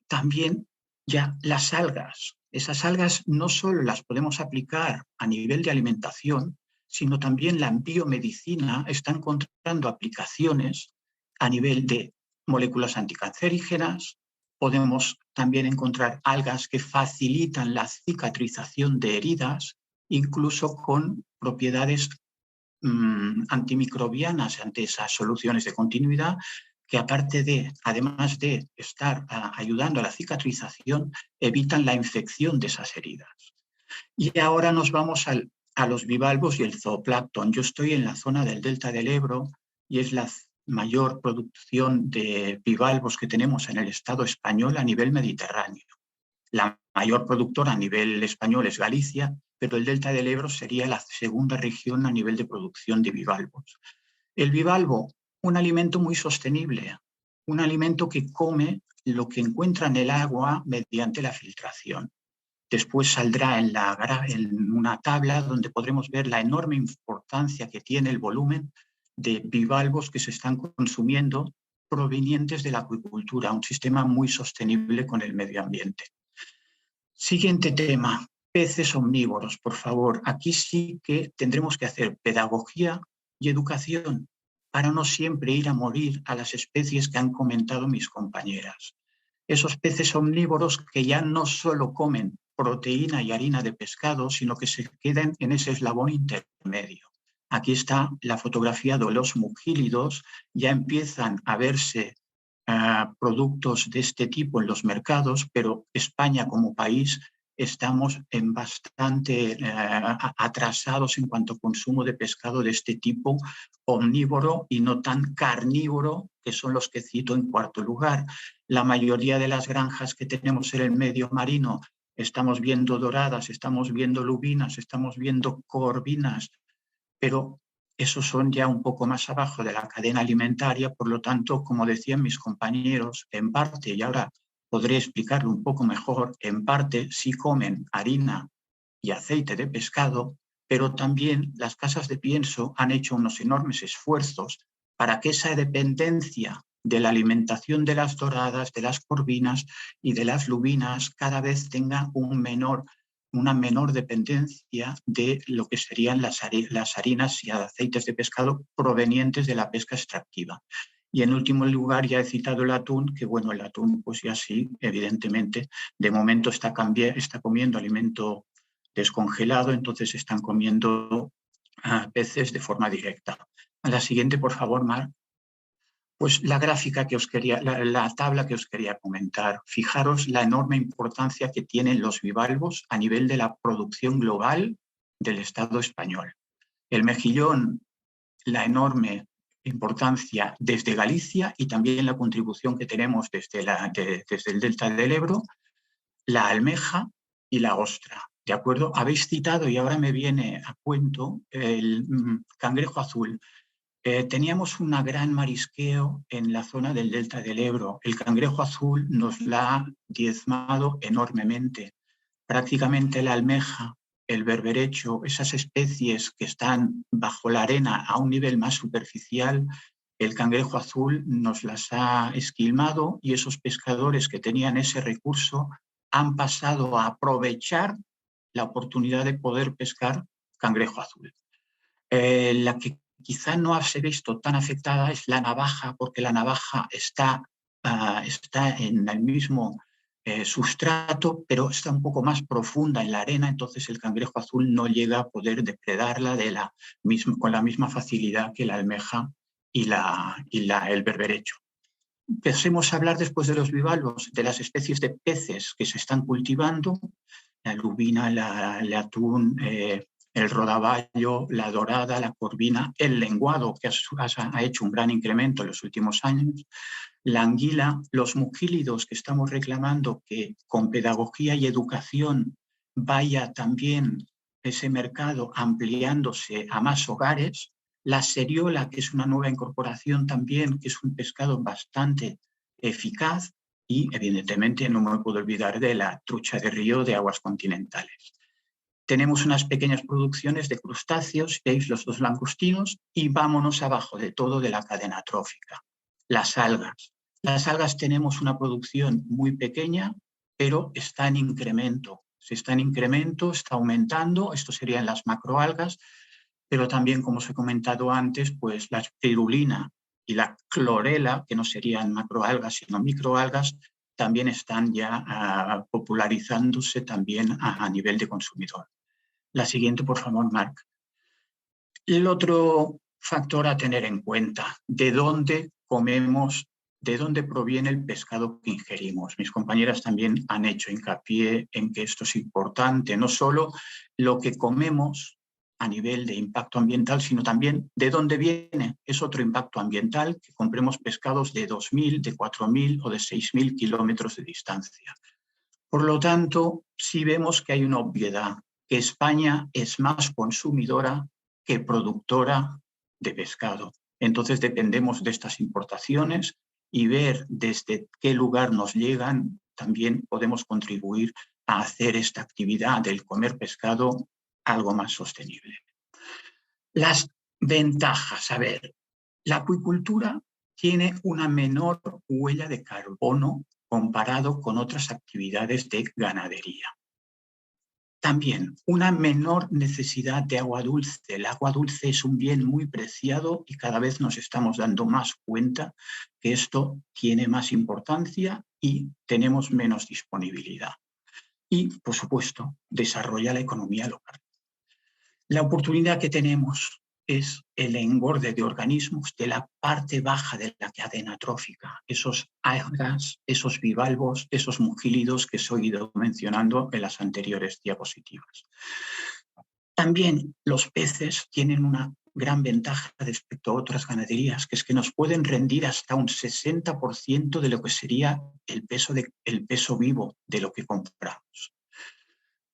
también ya las algas. Esas algas no solo las podemos aplicar a nivel de alimentación, sino también la biomedicina está encontrando aplicaciones a nivel de moléculas anticancerígenas. Podemos también encontrar algas que facilitan la cicatrización de heridas, incluso con propiedades antimicrobianas ante esas soluciones de continuidad, que además de estar ayudando a la cicatrización, evitan la infección de esas heridas. Y ahora nos vamos a los bivalvos y el zooplancton. Yo estoy en la zona del delta del Ebro y es la mayor producción de bivalvos que tenemos en el Estado español a nivel mediterráneo. La mayor productora a nivel español es Galicia, pero el delta del Ebro sería la segunda región a nivel de producción de bivalvos. El bivalvo, un alimento muy sostenible, un alimento que come lo que encuentra en el agua mediante la filtración. Después saldrá en una tabla donde podremos ver la enorme importancia que tiene el volumen de bivalvos que se están consumiendo provenientes de la acuicultura, un sistema muy sostenible con el medio ambiente. Siguiente tema, peces omnívoros, por favor. Aquí sí que tendremos que hacer pedagogía y educación para no siempre ir a morir a las especies que han comentado mis compañeras. Esos peces omnívoros que ya no solo comen proteína y harina de pescado, sino que se quedan en ese eslabón intermedio. Aquí está la fotografía de los mugílidos, ya empiezan a verse productos de este tipo en los mercados, pero España como país estamos bastante atrasados en cuanto a consumo de pescado de este tipo omnívoro y no tan carnívoro, que son los que cito en cuarto lugar. La mayoría de las granjas que tenemos en el medio marino, estamos viendo doradas, estamos viendo lubinas, estamos viendo corvinas, pero esos son ya un poco más abajo de la cadena alimentaria, por lo tanto, como decían mis compañeros, en parte, y ahora podré explicarlo un poco mejor, en parte sí comen harina y aceite de pescado, pero también las casas de pienso han hecho unos enormes esfuerzos para que esa dependencia de la alimentación de las doradas, de las corvinas y de las lubinas cada vez tenga una menor dependencia de lo que serían las harinas y aceites de pescado provenientes de la pesca extractiva. Y en último lugar, ya he citado el atún, que bueno, el atún pues ya sí, evidentemente, de momento está comiendo alimento descongelado, entonces están comiendo peces de forma directa. A la siguiente, por favor, Mar. Pues la gráfica que os quería, la tabla que os quería comentar. Fijaros la enorme importancia que tienen los bivalvos a nivel de la producción global del Estado español. El mejillón, la enorme importancia desde Galicia y también la contribución que tenemos desde el Delta del Ebro, la almeja y la ostra. ¿De acuerdo? Habéis citado, y ahora me viene a cuento, el cangrejo azul. Teníamos un gran marisqueo en la zona del Delta del Ebro. El cangrejo azul nos la ha diezmado enormemente. Prácticamente la almeja, el berberecho, esas especies que están bajo la arena a un nivel más superficial, el cangrejo azul nos las ha esquilmado y esos pescadores que tenían ese recurso han pasado a aprovechar la oportunidad de poder pescar cangrejo azul. La que quizá no se ha visto tan afectada es la navaja, porque la navaja está en el mismo sustrato, pero está un poco más profunda en la arena, entonces el cangrejo azul no llega a poder depredarla con la misma facilidad que la almeja y el berberecho. Empecemos a hablar después de los bivalvos, de las especies de peces que se están cultivando, la lubina, el atún, el rodaballo, la dorada, la corvina, el lenguado, que ha hecho un gran incremento en los últimos años, la anguila, los mucílidos que estamos reclamando que con pedagogía y educación vaya también ese mercado ampliándose a más hogares, la seriola, que es una nueva incorporación también, que es un pescado bastante eficaz, y evidentemente no me puedo olvidar de la trucha de río de aguas continentales. Tenemos unas pequeñas producciones de crustáceos, veis los dos langostinos, y vámonos abajo de todo de la cadena trófica. Las algas. Las algas tenemos una producción muy pequeña, pero está en incremento. Se está en incremento, está aumentando, esto serían las macroalgas, pero también, como os he comentado antes, pues la espirulina y la clorela, que no serían macroalgas sino microalgas, también están ya popularizándose también a nivel de consumidor. La siguiente, por favor, Marc. El otro factor a tener en cuenta, ¿de dónde comemos, de dónde proviene el pescado que ingerimos? Mis compañeras también han hecho hincapié en que esto es importante, no solo lo que comemos a nivel de impacto ambiental, sino también de dónde viene. Es otro impacto ambiental que compremos pescados de 2.000, de 4.000 o de 6.000 kilómetros de distancia. Por lo tanto, sí vemos que hay una obviedad, que España es más consumidora que productora de pescado. Entonces dependemos de estas importaciones y ver desde qué lugar nos llegan, también podemos contribuir a hacer esta actividad del comer pescado algo más sostenible. Las ventajas, a ver, la acuicultura tiene una menor huella de carbono comparado con otras actividades de ganadería. También una menor necesidad de agua dulce. El agua dulce es un bien muy preciado y cada vez nos estamos dando más cuenta que esto tiene más importancia y tenemos menos disponibilidad. Y, por supuesto, desarrolla la economía local. La oportunidad que tenemos es el engorde de organismos de la parte baja de la cadena trófica, esos algas, esos bivalvos, esos mungílidos que os he ido mencionando en las anteriores diapositivas. También los peces tienen una gran ventaja respecto a otras ganaderías, que es que nos pueden rendir hasta un 60% de lo que sería el peso vivo de lo que compramos.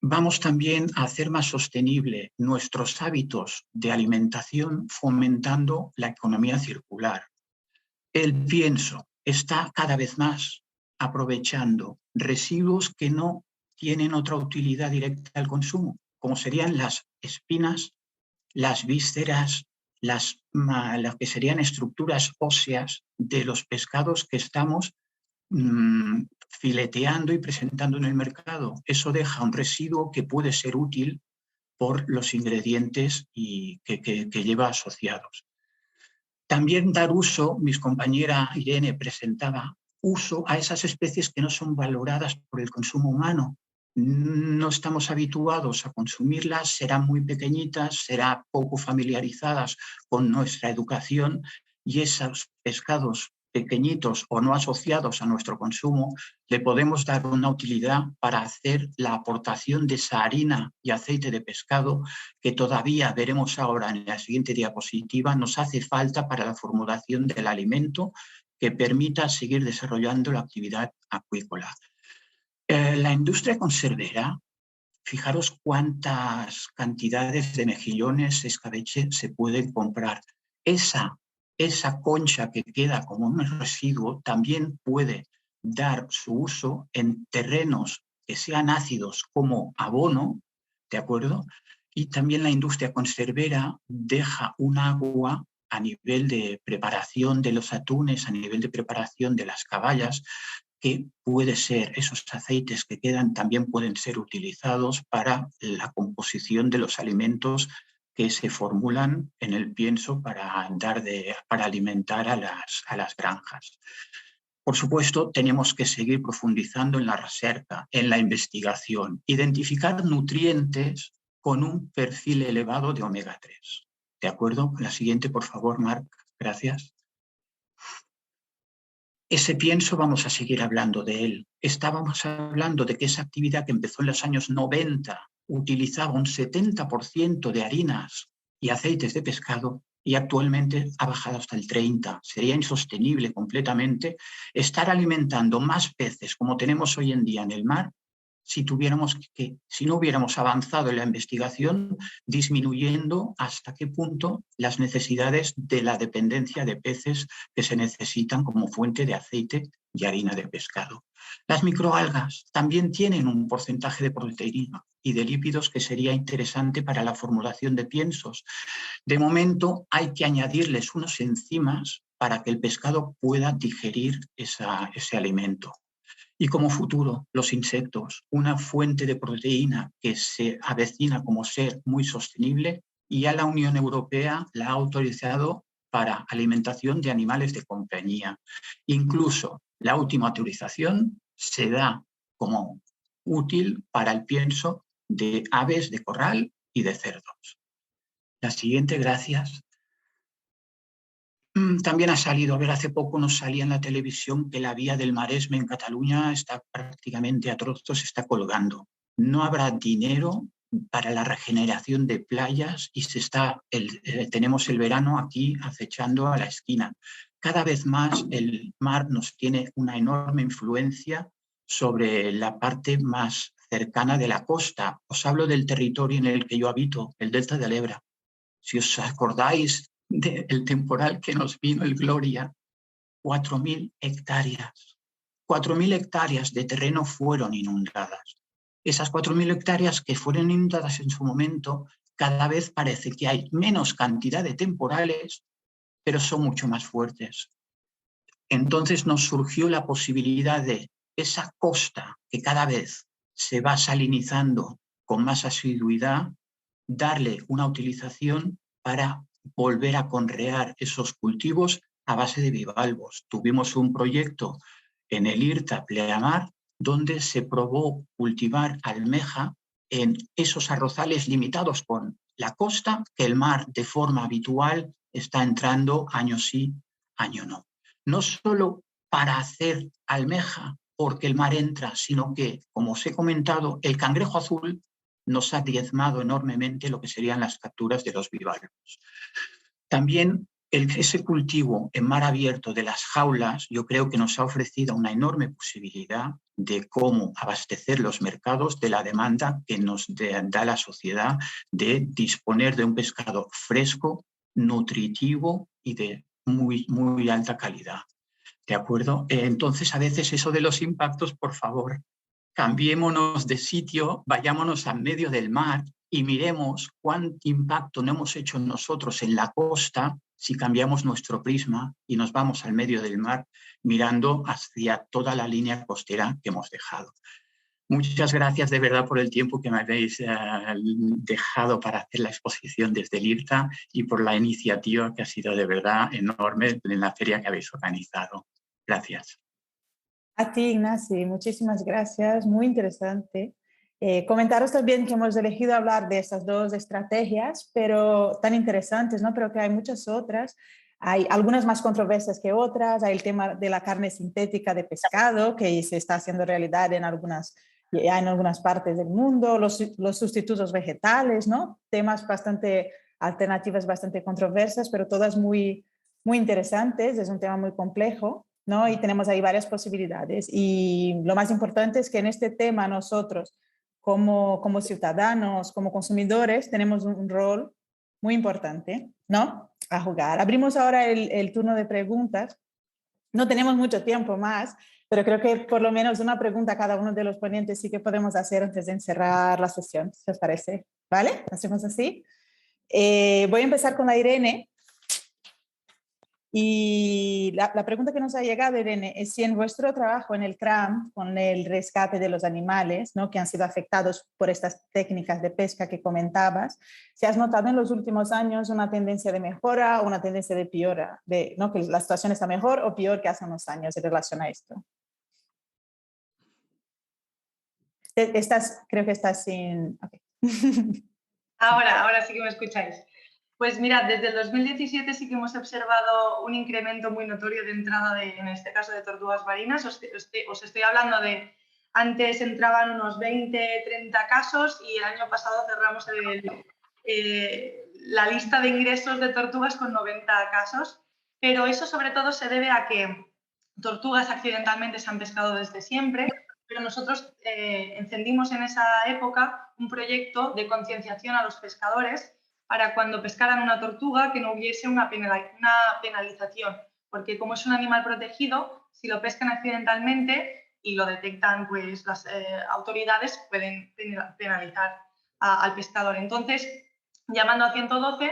Vamos también a hacer más sostenible nuestros hábitos de alimentación fomentando la economía circular. El pienso está cada vez más aprovechando residuos que no tienen otra utilidad directa al consumo, como serían las espinas, las vísceras, las que serían estructuras óseas de los pescados que estamos fileteando y presentando en el mercado. Eso deja un residuo que puede ser útil por los ingredientes que lleva asociados. También dar uso, mi compañera Irene presentaba, uso a esas especies que no son valoradas por el consumo humano. No estamos habituados a consumirlas, serán muy pequeñitas, serán poco familiarizadas con nuestra educación y esos pescados pequeñitos o no asociados a nuestro consumo, le podemos dar una utilidad para hacer la aportación de esa harina y aceite de pescado que todavía veremos ahora en la siguiente diapositiva, nos hace falta para la formulación del alimento que permita seguir desarrollando la actividad acuícola. La industria conservera, fijaros cuántas cantidades de mejillones, escabeche se pueden comprar. Esa concha que queda como un residuo también puede dar su uso en terrenos que sean ácidos como abono, ¿de acuerdo? Y también la industria conservera deja un agua a nivel de preparación de los atunes, a nivel de preparación de las caballas, que puede ser, esos aceites que quedan también pueden ser utilizados para la composición de los alimentos que se formulan en el pienso para alimentar a las granjas. Por supuesto, tenemos que seguir profundizando en la recerca, en la investigación, identificar nutrientes con un perfil elevado de omega 3. ¿De acuerdo? La siguiente, por favor, Marc. Gracias. Ese pienso vamos a seguir hablando de él. Estábamos hablando de que esa actividad que empezó en los años 90 utilizaba un 70% de harinas y aceites de pescado y actualmente ha bajado hasta el 30%. Sería insostenible completamente estar alimentando más peces como tenemos hoy en día en el mar si no hubiéramos avanzado en la investigación, disminuyendo hasta qué punto las necesidades de la dependencia de peces que se necesitan como fuente de aceite y harina de pescado. Las microalgas también tienen un porcentaje de proteína y de lípidos que sería interesante para la formulación de piensos. De momento hay que añadirles unos enzimas para que el pescado pueda digerir ese alimento. Y como futuro, los insectos, una fuente de proteína que se avecina como ser muy sostenible y ya la Unión Europea la ha autorizado para alimentación de animales de compañía. Incluso la última autorización se da como útil para el pienso de aves de corral y de cerdos. La siguiente, gracias. También ha salido, a ver, hace poco nos salía en la televisión que la vía del Maresme en Cataluña está prácticamente a trozos, se está colgando. No habrá dinero para la regeneración de playas y tenemos el verano aquí acechando a la esquina. Cada vez más el mar nos tiene una enorme influencia sobre la parte más cercana de la costa. Os hablo del territorio en el que yo habito, el delta del Ebra. Si os acordáis del temporal que nos vino el Gloria, 4.000 hectáreas. 4.000 hectáreas de terreno fueron inundadas. Esas 4.000 hectáreas que fueron inundadas en su momento, cada vez parece que hay menos cantidad de temporales, pero son mucho más fuertes. Entonces nos surgió la posibilidad de esa costa que cada vez se va salinizando con más asiduidad, darle una utilización para volver a conrear esos cultivos a base de bivalvos. Tuvimos un proyecto en el IRTA Pleamar donde se probó cultivar almeja en esos arrozales limitados con la costa que el mar de forma habitual está entrando año sí, año no. No solo para hacer almeja porque el mar entra, sino que, como os he comentado, el cangrejo azul nos ha diezmado enormemente lo que serían las capturas de los bivalvos. También ese cultivo en mar abierto de las jaulas, yo creo que nos ha ofrecido una enorme posibilidad de cómo abastecer los mercados de la demanda que nos da la sociedad de disponer de un pescado fresco, nutritivo y de muy alta calidad. ¿De acuerdo? Entonces, a veces eso de los impactos, por favor, cambiémonos de sitio, vayámonos al medio del mar y miremos cuánto impacto no hemos hecho nosotros en la costa si cambiamos nuestro prisma y nos vamos al medio del mar mirando hacia toda la línea costera que hemos dejado. Muchas gracias de verdad por el tiempo que me habéis dejado para hacer la exposición desde el IRTA y por la iniciativa que ha sido de verdad enorme en la feria que habéis organizado. Gracias. A ti, Ignacio, muchísimas gracias, muy interesante. Comentaros también que hemos elegido hablar de estas dos estrategias, pero tan interesantes, ¿no? Pero que hay muchas otras. Hay algunas más controversias que otras. Hay el tema de la carne sintética de pescado, que se está haciendo realidad en algunas partes del mundo. Los sustitutos vegetales, ¿no? Temas bastante alternativas, bastante controversias, pero todas muy interesantes. Es un tema muy complejo, ¿no? Y tenemos ahí varias posibilidades. Y lo más importante es que en este tema nosotros, como ciudadanos, como consumidores, tenemos un rol muy importante, ¿no? A jugar. Abrimos ahora el turno de preguntas. No tenemos mucho tiempo más, pero creo que por lo menos una pregunta a cada uno de los ponentes sí que podemos hacer antes de encerrar la sesión, si os parece. ¿Vale? Hacemos así. Voy a empezar con la Irene. Y la pregunta que nos ha llegado, Irene, es si en vuestro trabajo en el CRAM, con el rescate de los animales, ¿no?, que han sido afectados por estas técnicas de pesca que comentabas, si has notado en los últimos años una tendencia de mejora o una tendencia de peora, ¿no?, que la situación está mejor o peor que hace unos años en relación a esto. Creo que estás sin... Okay. Ahora sí que me escucháis. Pues mirad, desde el 2017 sí que hemos observado un incremento muy notorio de entrada, en este caso, de tortugas marinas. Os estoy hablando de, antes entraban unos 20, 30 casos y el año pasado cerramos la lista de ingresos de tortugas con 90 casos. Pero eso sobre todo se debe a que tortugas accidentalmente se han pescado desde siempre, pero nosotros encendimos en esa época un proyecto de concienciación a los pescadores para cuando pescaran una tortuga que no hubiese una penalización, porque como es un animal protegido, si lo pescan accidentalmente y lo detectan pues las autoridades, pueden penalizar al pescador. Entonces, llamando a 112,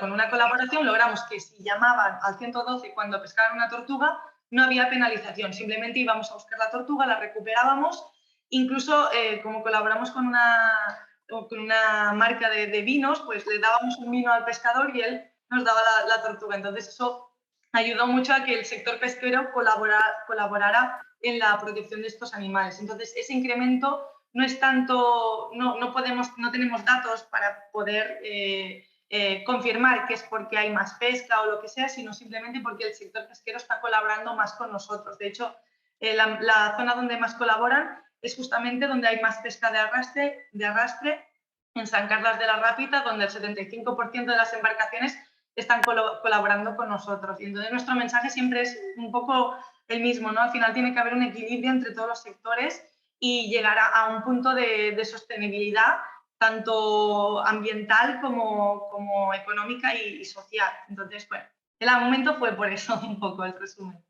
con una colaboración logramos que si llamaban al 112 cuando pescaran una tortuga, no había penalización, simplemente íbamos a buscar la tortuga, la recuperábamos, incluso como colaboramos con una marca de vinos, pues le dábamos un vino al pescador y él nos daba la tortuga. Entonces eso ayudó mucho a que el sector pesquero colaborara en la protección de estos animales. Entonces ese incremento no es tanto, no tenemos datos para poder confirmar que es porque hay más pesca o lo que sea, sino simplemente porque el sector pesquero está colaborando más con nosotros. De hecho, la zona donde más colaboran es justamente donde hay más pesca de arrastre, en San Carlos de la Rápita, donde el 75% de las embarcaciones están colaborando con nosotros. Y entonces nuestro mensaje siempre es un poco el mismo, ¿no? Al final tiene que haber un equilibrio entre todos los sectores y llegar a un punto de sostenibilidad, tanto ambiental como económica y social. Entonces, bueno, el argumento fue por eso un poco el resumen.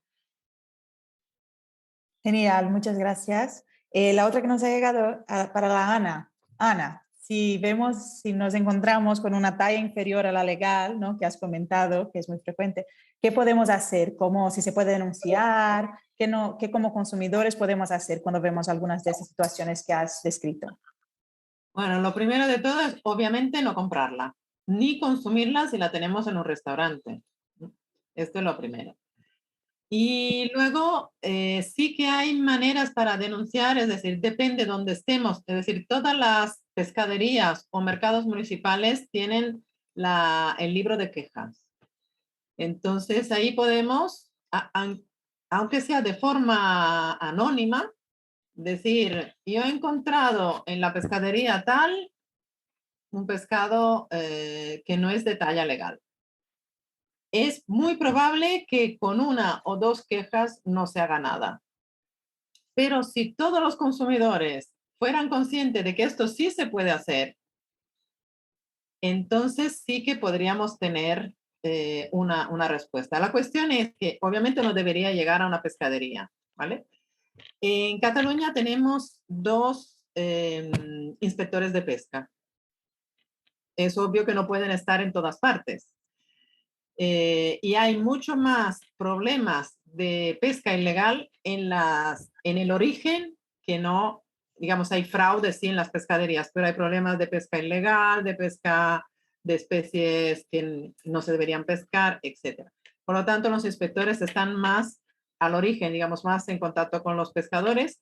Genial, muchas gracias. La otra que nos ha llegado para la Ana. Ana, si nos encontramos con una talla inferior a la legal, ¿no?, que has comentado, que es muy frecuente, ¿qué podemos hacer? Si se puede denunciar? ¿Qué como consumidores podemos hacer cuando vemos algunas de esas situaciones que has descrito? Bueno, lo primero de todo es, obviamente, no comprarla, ni consumirla si la tenemos en un restaurante. Esto es lo primero. Y luego sí que hay maneras para denunciar, es decir, depende de dónde estemos. Es decir, todas las pescaderías o mercados municipales tienen el libro de quejas. Entonces ahí podemos, aunque sea de forma anónima, decir, yo he encontrado en la pescadería tal un pescado que no es de talla legal. Es muy probable que con una o dos quejas no se haga nada. Pero si todos los consumidores fueran conscientes de que esto sí se puede hacer, entonces sí que podríamos tener una respuesta. La cuestión es que obviamente no debería llegar a una pescadería, ¿vale? En Cataluña tenemos 2 inspectores de pesca. Es obvio que no pueden estar en todas partes. Y hay mucho más problemas de pesca ilegal en el origen que no, digamos, hay fraude sí en las pescaderías, pero hay problemas de pesca ilegal, de pesca de especies que no se deberían pescar, etc. Por lo tanto, los inspectores están más al origen, digamos, más en contacto con los pescadores,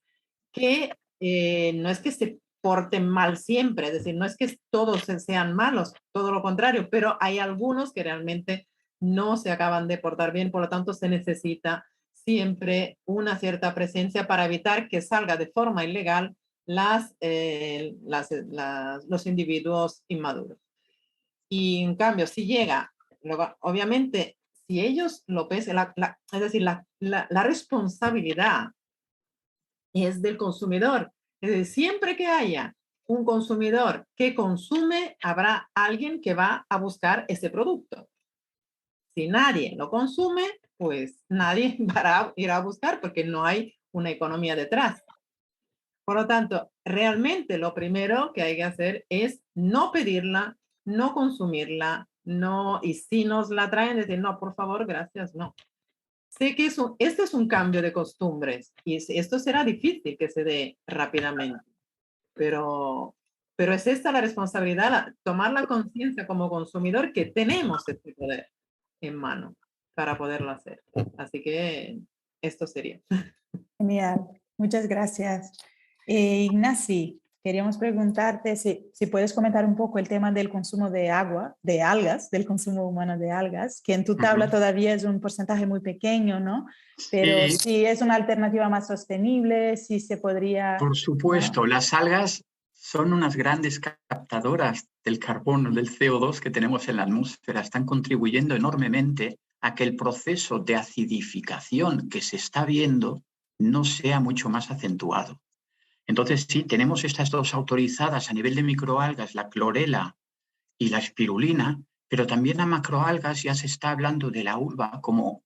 que no es que se porten mal siempre, es decir, no es que todos sean malos, todo lo contrario, pero hay algunos que realmente no se acaban de portar bien, por lo tanto se necesita siempre una cierta presencia para evitar que salga de forma ilegal los individuos inmaduros. Y en cambio, si llega, luego, obviamente, si ellos lo pesan, es decir, la responsabilidad es del consumidor. Es decir, siempre que haya un consumidor que consume, habrá alguien que va a buscar ese producto. Si nadie lo consume, pues nadie va a ir a buscar porque no hay una economía detrás. Por lo tanto, realmente lo primero que hay que hacer es no pedirla, no consumirla, no, y si nos la traen, decir, no, por favor, gracias, no. Sé que este es un cambio de costumbres y esto será difícil que se dé rápidamente, pero es esta la responsabilidad, tomar la conciencia como consumidor que tenemos este poder en mano para poderlo hacer. Así que esto sería. Genial, muchas gracias. Ignasi, queríamos preguntarte si puedes comentar un poco el tema del consumo de agua, de algas, del consumo humano de algas, que en tu tabla todavía es un porcentaje muy pequeño, ¿no? Pero si es una alternativa más sostenible, si se podría... Por supuesto, ¿no? las algas son unas grandes captadoras del carbono, del CO2 que tenemos en la atmósfera. Están contribuyendo enormemente a que el proceso de acidificación que se está viendo no sea mucho más acentuado. Entonces, sí, tenemos estas dos autorizadas a nivel de microalgas, la clorela y la espirulina, pero también a macroalgas ya se está hablando de la urba como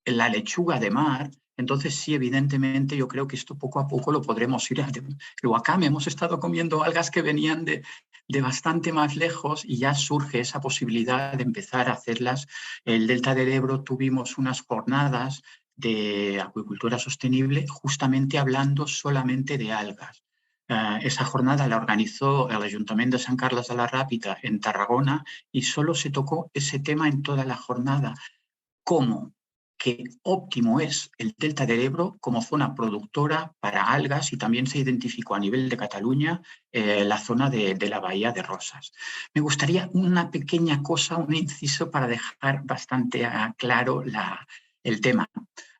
la lechuga de mar. Entonces, sí, evidentemente, yo creo que esto poco a poco lo podremos ir a... El wakame, hemos estado comiendo algas que venían de bastante más lejos y ya surge esa posibilidad de empezar a hacerlas. El Delta del Ebro tuvimos unas jornadas de acuicultura sostenible justamente hablando solamente de algas. Esa jornada la organizó el Ayuntamiento de Sant Carles de la Ràpita en Tarragona y solo se tocó ese tema en toda la jornada. ¿Cómo? Que óptimo es el Delta del Ebro como zona productora para algas y también se identificó a nivel de Cataluña la zona de la Bahía de Rosas. Me gustaría una pequeña cosa, un inciso para dejar bastante claro el tema.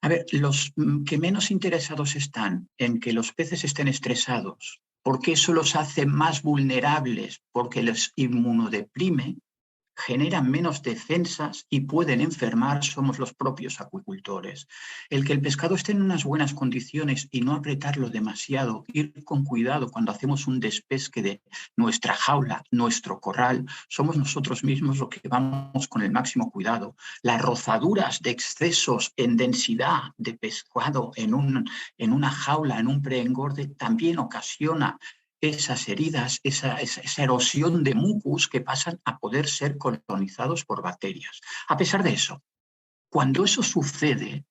A ver, los que menos interesados están en que los peces estén estresados, porque eso los hace más vulnerables, porque los inmunodeprime, generan menos defensas y pueden enfermar, somos los propios acuicultores. El que el pescado esté en unas buenas condiciones y no apretarlo demasiado, ir con cuidado cuando hacemos un despesque de nuestra jaula, nuestro corral, somos nosotros mismos los que vamos con el máximo cuidado. Las rozaduras de excesos en densidad de pescado en una jaula, en un preengorde, también ocasiona esas heridas, esa erosión de mucus que pasan a poder ser colonizados por bacterias. A pesar de eso, cuando eso sucede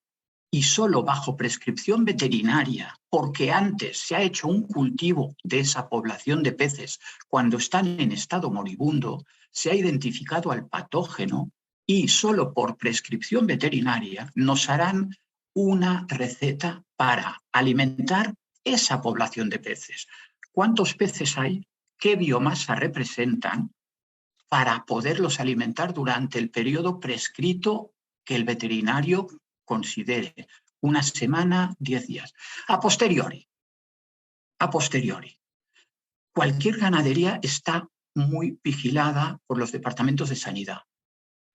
y solo bajo prescripción veterinaria, porque antes se ha hecho un cultivo de esa población de peces cuando están en estado moribundo, se ha identificado al patógeno y solo por prescripción veterinaria nos harán una receta para alimentar esa población de peces. ¿Cuántos peces hay? ¿Qué biomasa representan? Para poderlos alimentar durante el periodo prescrito que el veterinario considere. 1 semana, 10 días. A posteriori, cualquier ganadería está muy vigilada por los departamentos de sanidad.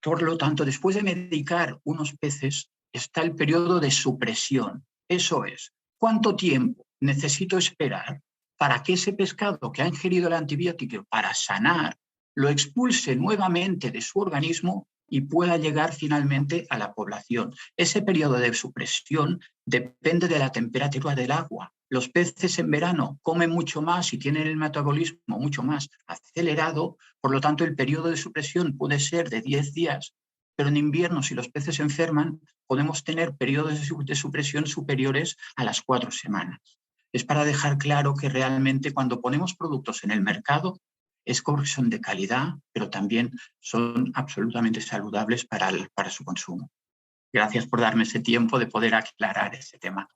Por lo tanto, después de medicar unos peces, está el periodo de supresión. Eso es, ¿cuánto tiempo necesito esperar para que ese pescado que ha ingerido el antibiótico para sanar lo expulse nuevamente de su organismo y pueda llegar finalmente a la población? Ese periodo de supresión depende de la temperatura del agua. Los peces en verano comen mucho más y tienen el metabolismo mucho más acelerado, por lo tanto el periodo de supresión puede ser de 10 días, pero en invierno, si los peces se enferman, podemos tener periodos de supresión superiores a las 4 semanas. Es para dejar claro que realmente cuando ponemos productos en el mercado es porque son de calidad, pero también son absolutamente saludables para su consumo. Gracias por darme ese tiempo de poder aclarar ese tema.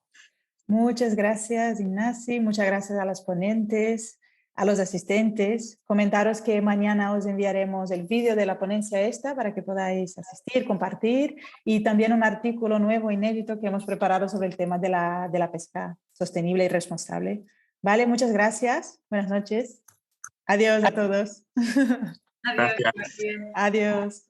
Muchas gracias, Ignasi. Muchas gracias a los ponentes, a los asistentes. Comentaros que mañana os enviaremos el vídeo de la ponencia esta para que podáis asistir, compartir, y también un artículo nuevo, inédito, que hemos preparado sobre el tema de la pesca sostenible y responsable. Vale, muchas gracias. Buenas noches. Adiós a todos. Adiós. Gracias. Adiós.